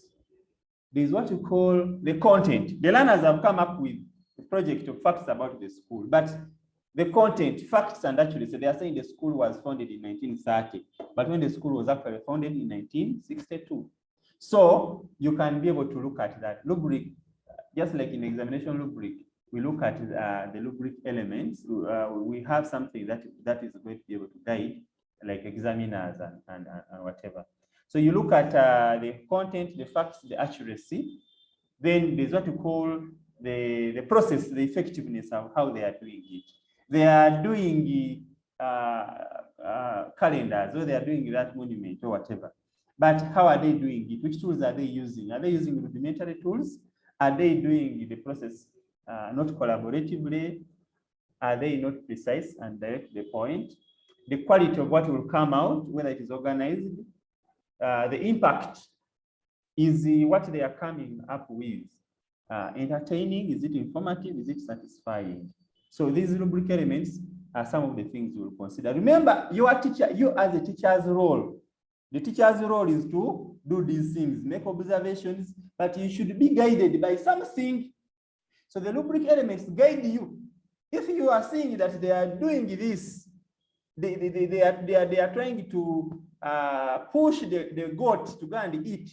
There is what you call the content. The learners have come up with a project of facts about the school, but the content, facts and actually, so they are saying the school was founded in 1930, but when the school was actually founded in 1962. So you can be able to look at that rubric, just like in examination rubric, we look at the rubric elements. We have something that is going to be able to guide, like examiners and whatever. So you look at the content, the facts, the accuracy. Then there's what you call the process, the effectiveness of how they are doing it. They are doing calendars, or they are doing that monument or whatever. But how are they doing it? Which tools are they using? Are they using rudimentary tools? Are they doing the process not collaboratively? Are they not precise and direct to the point? The quality of what will come out, whether it is organized, the impact is what they are coming up with. Entertaining, is it informative, is it satisfying? So these rubric elements are some of the things you will consider. Remember, your teacher, you as a teacher's role, the teacher's role is to do these things, make observations, but you should be guided by something. So the rubric elements guide you. If you are seeing that they are doing this, they are trying to push the goat to go and eat,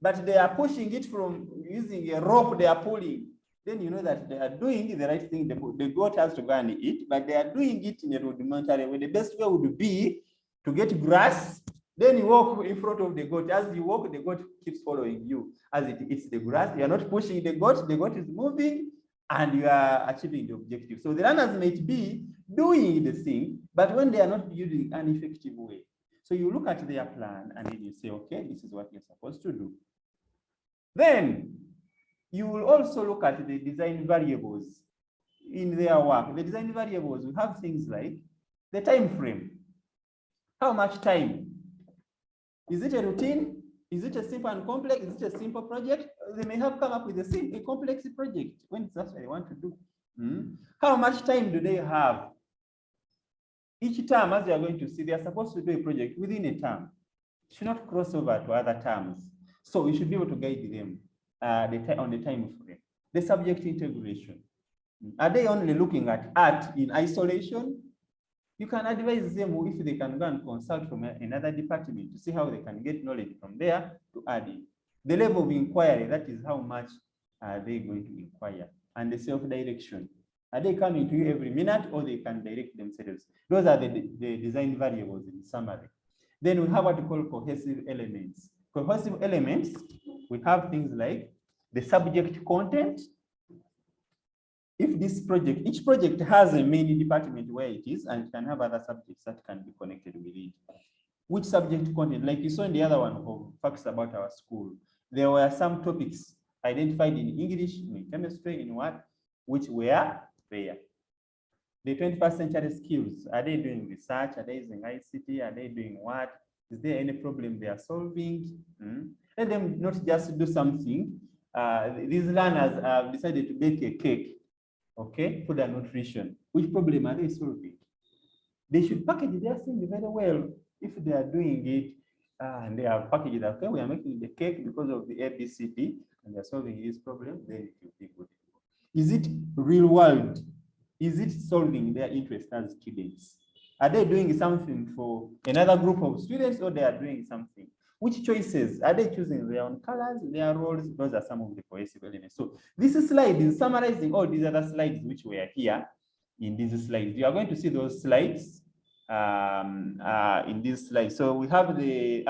but they are pushing it from using a rope they are pulling, then you know that they are doing the right thing. The goat has to go and eat, but they are doing it in a rudimentary way. The best way would be to get grass, then you walk in front of the goat. As you walk, the goat keeps following you. As it eats the grass, you are not pushing the goat is moving, and you are achieving the objective. So the learners might be doing the thing, but when they are not using an effective way. So you look at their plan and then you say, okay, this is what you're supposed to do. Then you will also look at the design variables in their work. The design variables, we have things like the time frame. How much time? Is it a routine? Is it a simple and complex? Is it a simple project? They may have come up with a complex project when that's what they want to do. How much time do they have? Each term, as you are going to see, they are supposed to do a project within a term. It should not cross over to other terms. So we should be able to guide them on the time frame. The subject integration. Are they only looking at art in isolation? You can advise them if they can go and consult from another department to see how they can get knowledge from there to add in. The level of inquiry, that is how much are they going to inquire. And the self-direction. Are they coming to you every minute, or they can direct themselves? Those are the design variables in summary. Then we have what we call cohesive elements. Cohesive elements, we have things like the subject content. If this project, each project has a main department where it is, and it can have other subjects that can be connected with it. Which subject content, like you saw in the other one of facts about our school, there were some topics identified in English, in chemistry, in what, which were there. The 21st century skills, are they doing research? Are they using ICT? Are they doing what? Is there any problem they are solving? Let them not just do something. These learners have decided to bake a cake, okay, food and nutrition. Which problem are they solving? they should package their thing very well. If they are doing it and they have packaged that, okay, we are making the cake because of the ABCD and they are solving this problem, then it will be good. Is it real world? Is it solving their interest as students? Are they doing something for another group of students, or they are doing something? Which choices? Are they choosing their own colors, their roles? Those are some of the cohesive elements. So this slide is summarizing all these other slides which were here in these slides. You are going to see those slides in this slide. So we have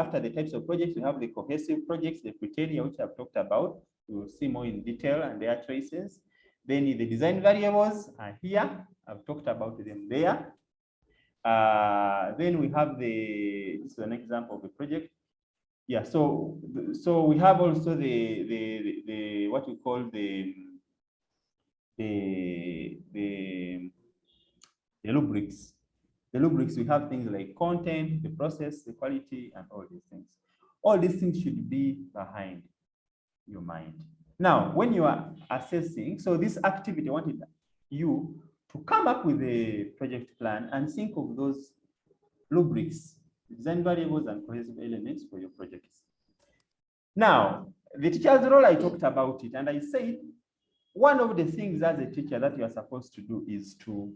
after the types of projects, we have the cohesive projects, the criteria which I've talked about. We will see more in detail and their choices. Then the design variables are here. I've talked about them there. Then we have this is an example of a project. Yeah, so we have also the what we call the rubrics. The rubrics, we have things like content, the process, the quality, and all these things. All these things should be behind your mind. Now, when you are assessing, so this activity, I wanted you to come up with a project plan and think of those rubrics, design variables, and cohesive elements for your projects. Now, the teacher's role, I talked about it, and I said, one of the things as a teacher that you are supposed to do is to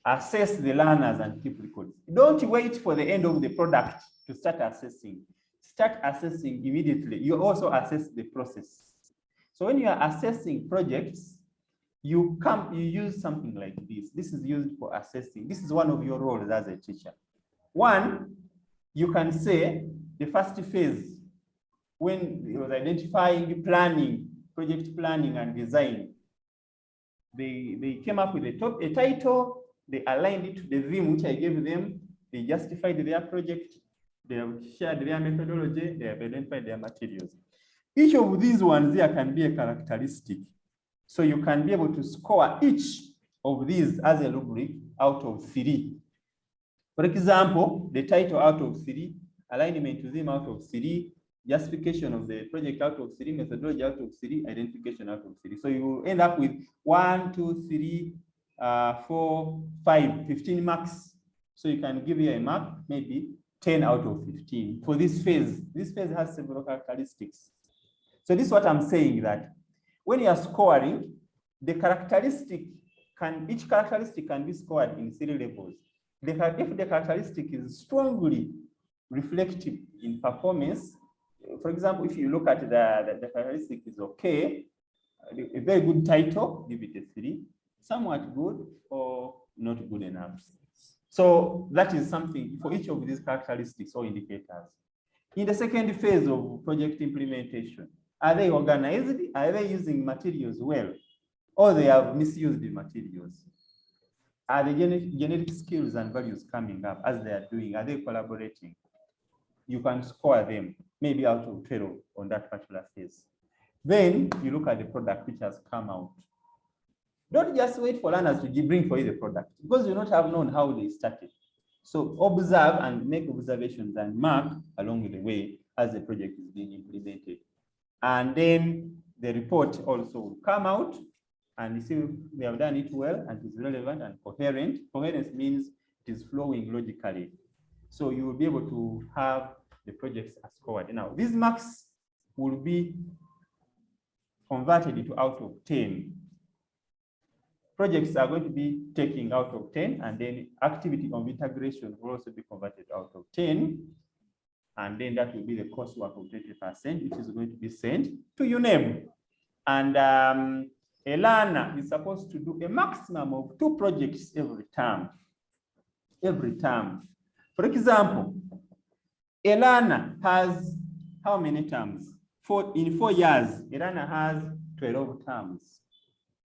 assess the learners and keep records. Don't wait for the end of the product to start assessing. Start assessing immediately. You also assess the process. So when you are assessing projects, you use something like this. This is used for assessing. This is one of your roles as a teacher. One, you can say the first phase, when it was identifying, planning, project planning and design, they came up with a title, they aligned it to the theme which I gave them, they justified their project, they have shared their methodology, they have identified their materials. Each of these ones there can be a characteristic. So you can be able to score each of these as a rubric out of 3. For example, the title out of 3, alignment to theme out of 3, justification of the project out of 3, methodology out of 3, identification out of 3. So you will end up with 1, 2, 3, 4, 5, 15 marks. So you can give you a mark, maybe 10 out of 15 for this phase. This phase has several characteristics. So this is what I'm saying, that when you are scoring, the characteristic each characteristic can be scored in 3 levels. If the characteristic is strongly reflective in performance, for example, if you look at the characteristic is okay, a very good title, give it a 3, somewhat good or not good enough. So that is something for each of these characteristics or indicators. In the second phase of project implementation, are they organized? Are they using materials well? Or they have misused the materials? Are the generic skills and values coming up as they are doing? Are they collaborating? You can score them maybe out of 12 on that particular phase. Then you look at the product which has come out. Don't just wait for learners to bring for you the product, because you not have known how they started. So observe and make observations and mark along the way as the project is being implemented. And then the report also will come out and you see we have done it well and it's relevant and coherent. Coherence means it is flowing logically. So you will be able to have the projects as scored. Now, these marks will be converted into out of 10. Projects are going to be taking out of 10, and then activity of integration will also be converted out of 10. And then that will be the coursework of 20%, which is going to be sent to UNEM. And a learner is supposed to do a maximum of 2 projects every term. Every term. For example, a learner has how many terms? In 4 years, a learner has 12 terms.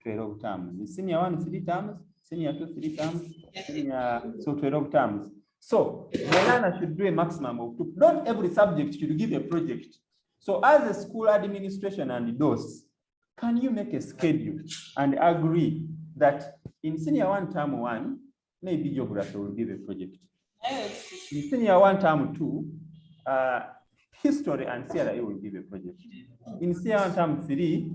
12 terms. The senior 1, 3 terms, senior 2, 3 terms, so 12 terms. So the learner should do a maximum of 2. Not every subject should give a project. So as a school administration and DOS, can you make a schedule and agree that in senior 1 term 1, maybe geography will give a project. In senior 1 term 2, history and CRE will give a project. In senior 1 term 3,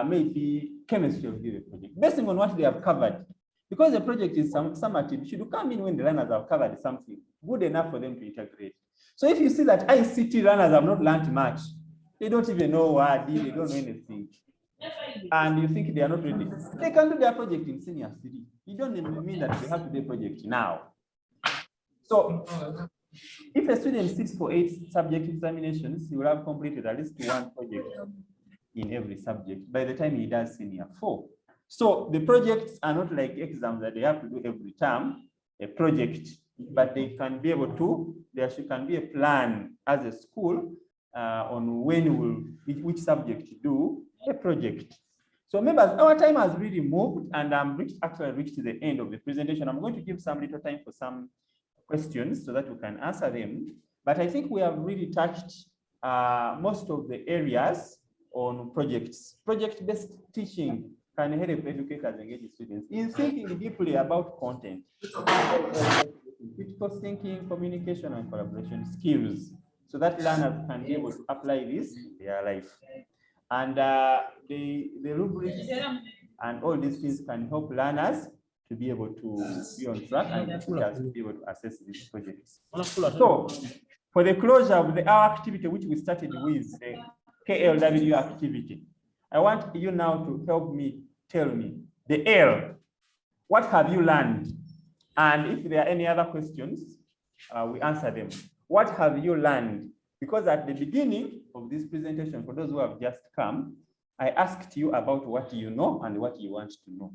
maybe chemistry will give a project, based on what they have covered. Because the project is summative, should come in when the learners have covered something good enough for them to integrate. So if you see that ICT learners have not learned much, they don't even know what, they don't know anything, and you think they are not ready, they can do their project in senior 3. You don't even mean that they have to do a project now. So if a student sits for 8 subject examinations, he will have completed at least 1 project in every subject by the time he does senior 4. So the projects are not like exams that they have to do every term, a project, but they can be able to, there can be a plan as a school on when which subject to do a project. So members, our time has really moved, and I'm actually reached to the end of the presentation. I'm going to give some little time for some questions so that we can answer them. But I think we have really touched most of the areas on projects. Project-based teaching can help educators engage students in thinking deeply about content, critical thinking, communication, and collaboration skills, so that learners can be able to apply this in their life. And the rubrics and all these things can help learners to be able to be on track and teachers to be able to assess these projects. So for the closure of our activity, which we started with, the KLW activity, I want you now to help me tell me the L, what have you learned? And if there are any other questions, we answer them. What have you learned? Because at the beginning of this presentation, for those who have just come, I asked you about what you know and what you want to know.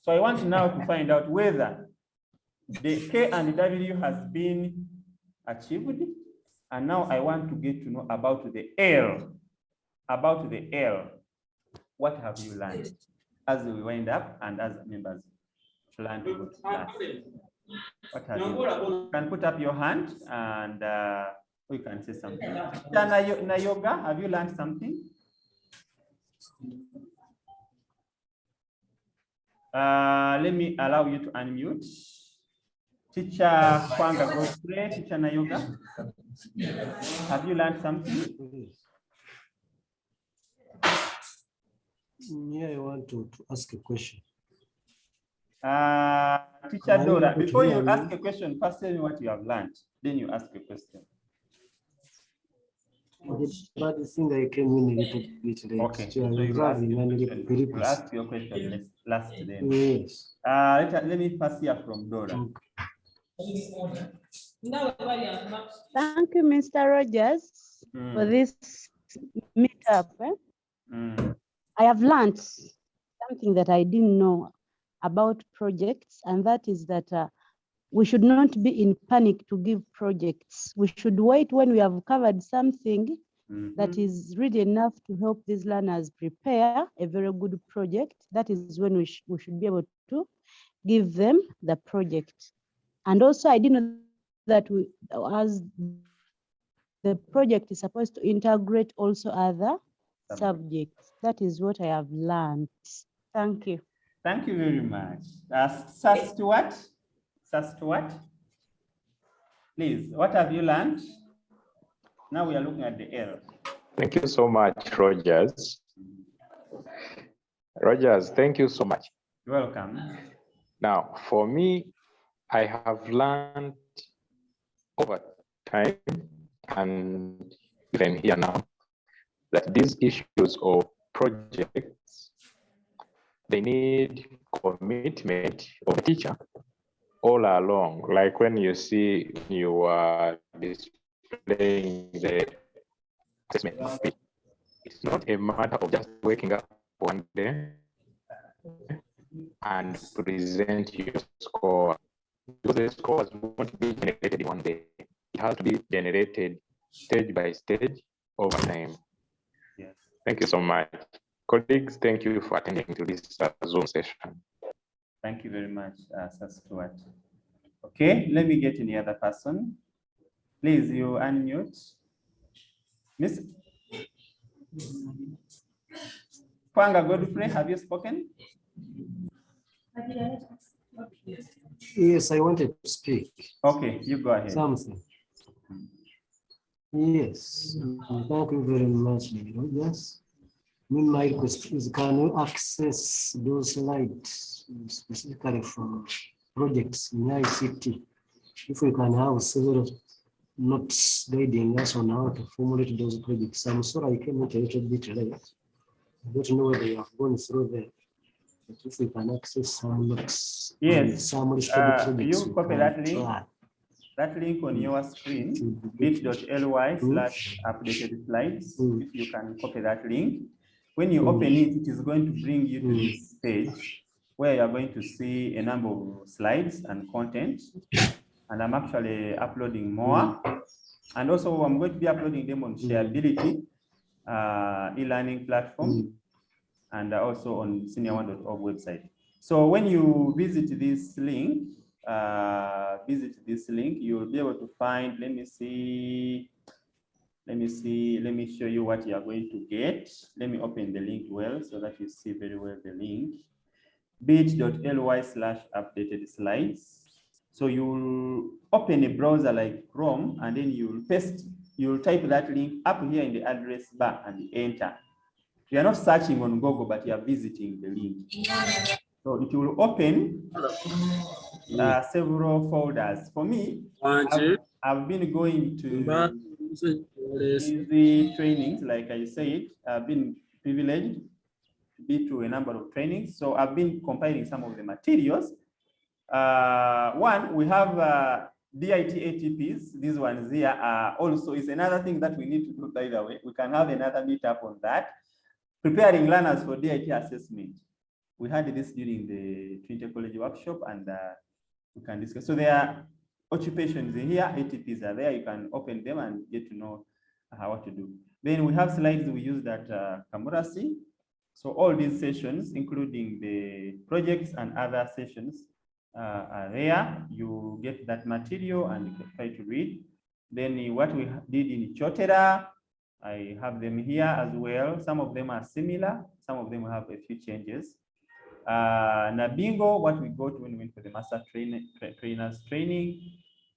So I want now to find out whether the K and W has been achieved. And now I want to get to know about the L. About the L, what have you learned as we wind up and as members plan to go to class? What have you learned? You can put up your hand and we can say something. Nayoga, have you learned something? Let me allow you to unmute. Teacher Kwanga Godfrey, Teacher Nayoga, have you learned something? Yeah, I want to ask a question. Teacher Dora, before you ask a question, first tell me what you have learned. Then you ask a question. But I think I came in a little bit late. Okay, So so you will ask your question last then. Yes. Let me first hear from Dora. Thank you, Mr. Rogers, for this meetup. I have learned something that I didn't know about projects, and that is that we should not be in panic to give projects. We should wait when we have covered something that is really enough to help these learners prepare a very good project. That is when we should be able to give them the project. And also, I didn't know that as the project is supposed to integrate also other subjects. That is what I have learned. Thank you. Thank you very much. Sir Stuart? Sir Stuart? Please, what have you learned? Now we are looking at the L. Thank you so much, Rogers. Rogers, thank you so much. You're welcome. Now, for me, I have learned over time and even here now that these issues of projects, they need commitment of the teacher all along. Like when you see you are displaying the assessment, it's not a matter of just waking up one day and present your score, because the scores won't be generated in one day. It has to be generated stage by stage over time. Yes. Thank you so much. Colleagues, thank you for attending to this Zoom session. Thank you very much, Sir Stuart. Okay, let me get any other person. Please, you unmute. Miss Kwanga Godfrey, have you spoken? Yes, I wanted to speak. Okay, you go ahead. Something. Yes, thank you very much, Rogers. My request is, can you access those slides specifically from projects in ICT? If we can have several notes guiding us on how to formulate those projects. I'm sorry I came a little bit late. I don't know whether you have gone through them. But if we can access some notes, Yes, some projects, you copy that link. That link on your screen, bit.ly/updated slides. If you can copy that link, when you open it, it is going to bring you to this page where you are going to see a number of slides and content. And I'm actually uploading more. And also I'm going to be uploading them on Shareability, e-learning platform, and also on senior1.org website. So when you visit this link, you'll be able to find, let me show you what you are going to get. Let me open the link well so that you see very well the link. bit.ly/updated slides. So you'll open a browser like Chrome and then you'll type that link up here in the address bar and enter. You are not searching on Google, but you are visiting the link. So it will open several folders. For me, I've been going to easy trainings, like I said. I've been privileged to be to a number of trainings. So I've been compiling some of the materials. One, we have DIT ATPs. These ones here also is another thing that we need to do, by the way. We can have another meetup on that. Preparing learners for DIT assessment. We had this during the Trinity College workshop, and we can discuss. So there are occupations in here, ATPs are there. You can open them and get to know what to do. Then we have slides we used at Kamurasi. So all these sessions, including the projects and other sessions, are there. You get that material and you can try to read. Then what we did in Chotera, I have them here as well. Some of them are similar. Some of them have a few changes. Nabingo, what we got when we went for the master trainers training,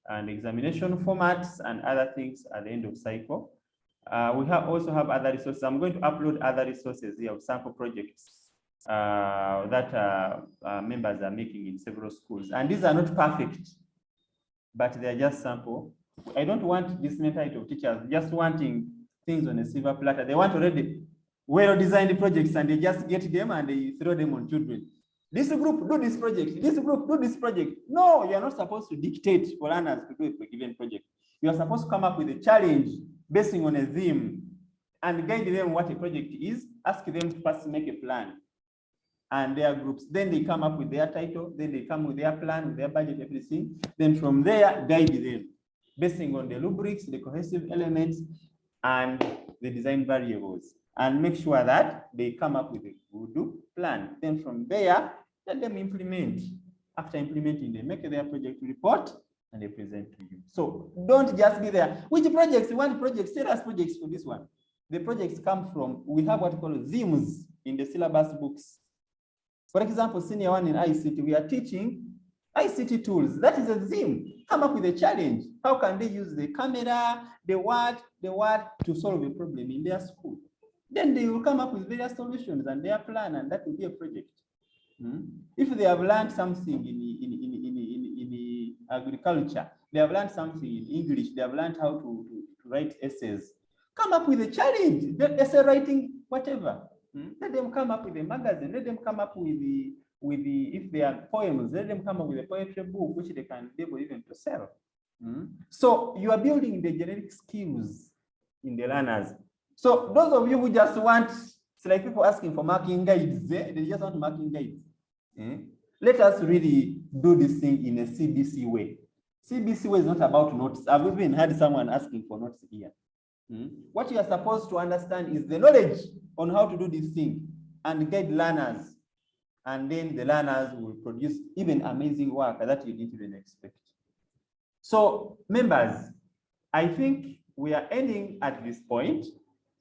and examination formats and other things at the end of cycle. We also have other resources. I'm going to upload other resources here of sample projects that members are making in several schools. And these are not perfect, but they are just sample. I don't want this mentality of teachers just wanting things on a silver platter. They want already well-designed projects and they just get them and they throw them on children. This group, do this project. This group, do this project. No, you are not supposed to dictate for learners to do a given project. You are supposed to come up with a challenge basing on a theme and guide them what a project is. Ask them to first make a plan and their groups. Then they come up with their title. Then they come with their plan, with their budget, everything. Then from there, guide them basing on the rubrics, the cohesive elements, and the design variables. And make sure that they come up with a good plan. Then from there, let them implement. After implementing, they make their project report and they present to you. So don't just be there. Which projects? You want projects? Tell us projects for this one. The projects come from, we have what we call themes in the syllabus books. For example, senior one in ICT, we are teaching ICT tools. That is a theme. Come up with a challenge. How can they use the camera, the what to solve a problem in their school? Then they will come up with various solutions and their plan, and that will be a project. If they have learned something in agriculture, they have learned something in English, they have learned how to write essays, come up with a challenge, the essay writing, whatever. Let them come up with a magazine, let them come up with the, if they are poems, let them come up with a poetry book, which they can be able even to sell. So you are building the generic skills in the learners. So those of you who just want, it's like people asking for marking guides, they just want marking guides. Let us really do this thing in a CBC way. CBC way is not about notes. I've even had someone asking for notes here. What you are supposed to understand is the knowledge on how to do this thing and guide learners. And then the learners will produce even amazing work that you didn't even expect. So members, I think we are ending at this point.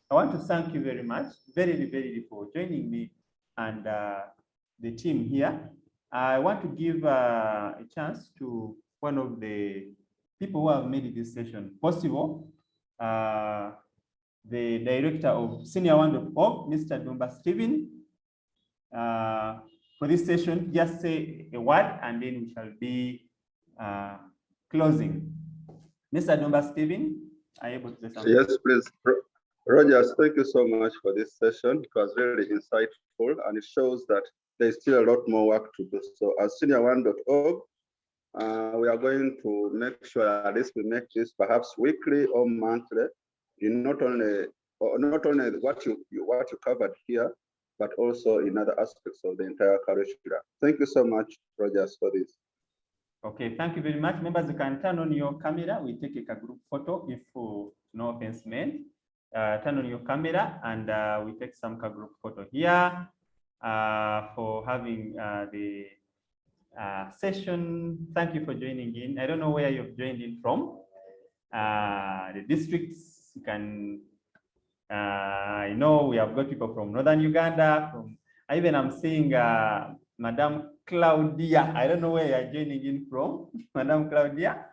I want to thank you very much, very for joining me and the team here. I want to give a chance to one of the people who have made this session possible, the director of senior1.org, Mr. Dumba Stephen. For this session, just say a word and then we shall be closing. Mr. Dumba Stephen, are you able to say something? Yes, please. Rogers, thank you so much for this session. It was really insightful and it shows that there's still a lot more work to do. So as senior1.org, we are going to make sure at least we make this perhaps weekly or monthly, in not only what you covered here, but also in other aspects of the entire curriculum. Thank you so much, Rogers, for this. Okay, thank you very much. Members, you can turn on your camera. We take a group photo if no offense meant. Turn on your camera and we take some group photo here for having the session. Thank you for joining in. I don't know where you've joined in from. The districts, you can, I know we have got people from Northern Uganda, from, even I'm seeing Madam Claudia. I don't know where you're joining in from, Madam Claudia.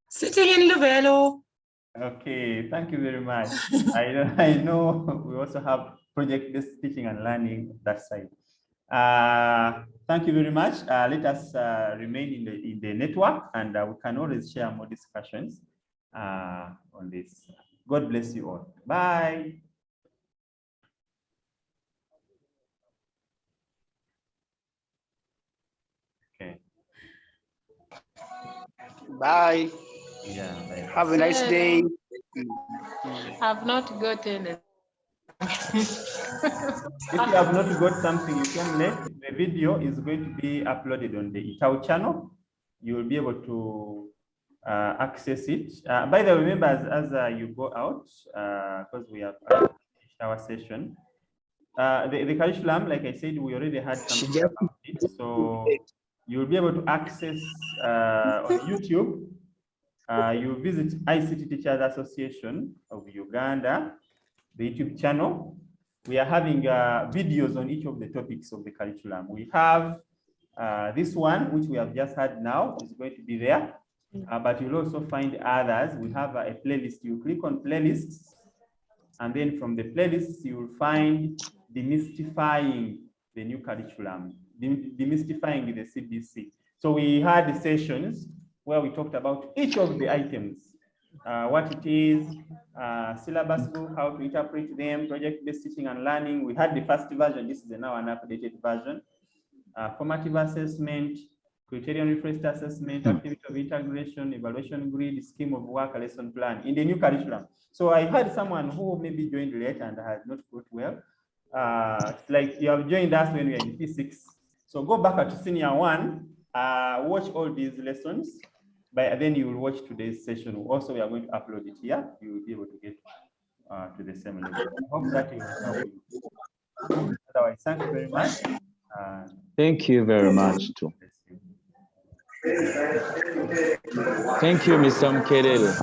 Sitting in Luvelo. Okay, thank you very much. I know we also have project-based teaching and learning that side. Thank you very much. Let us remain in the network and we can always share more discussions on this. God bless you all. Bye. Okay. Bye. Yeah. Bye. Have a nice day. I've not gotten it. If you have not got something, you can let the video is going to be uploaded on the ITAU channel. You will be able to access it. By the way, remember as you go out, because we have finished our session, the curriculum, like I said, we already had something about it. So you'll be able to access on YouTube. You visit ICT Teachers Association of Uganda, the YouTube channel. We are having videos on each of the topics of the curriculum. We have this one, which we have just had now, is going to be there, but you'll also find others. We have a playlist. You click on playlists, and then from the playlists, you will find demystifying the new curriculum, demystifying the CBC. So we had the sessions where we talked about each of the items, what it is, syllabus book, how to interpret them, project-based teaching and learning. We had the first version. This is now an updated version. Formative assessment, criterion referenced assessment, activity of integration, evaluation grid, scheme of work, lesson plan in the new curriculum. So I had someone who maybe joined late and has not got well. Like you have joined us when we were in P6. So go back to senior 1, watch all these lessons. But then you will watch today's session. Also, we are going to upload it here. You will be able to get to the same level. I hope that will help you. Otherwise, thank you very much. Thank you very much too. Thank you, Mr. Mkelele.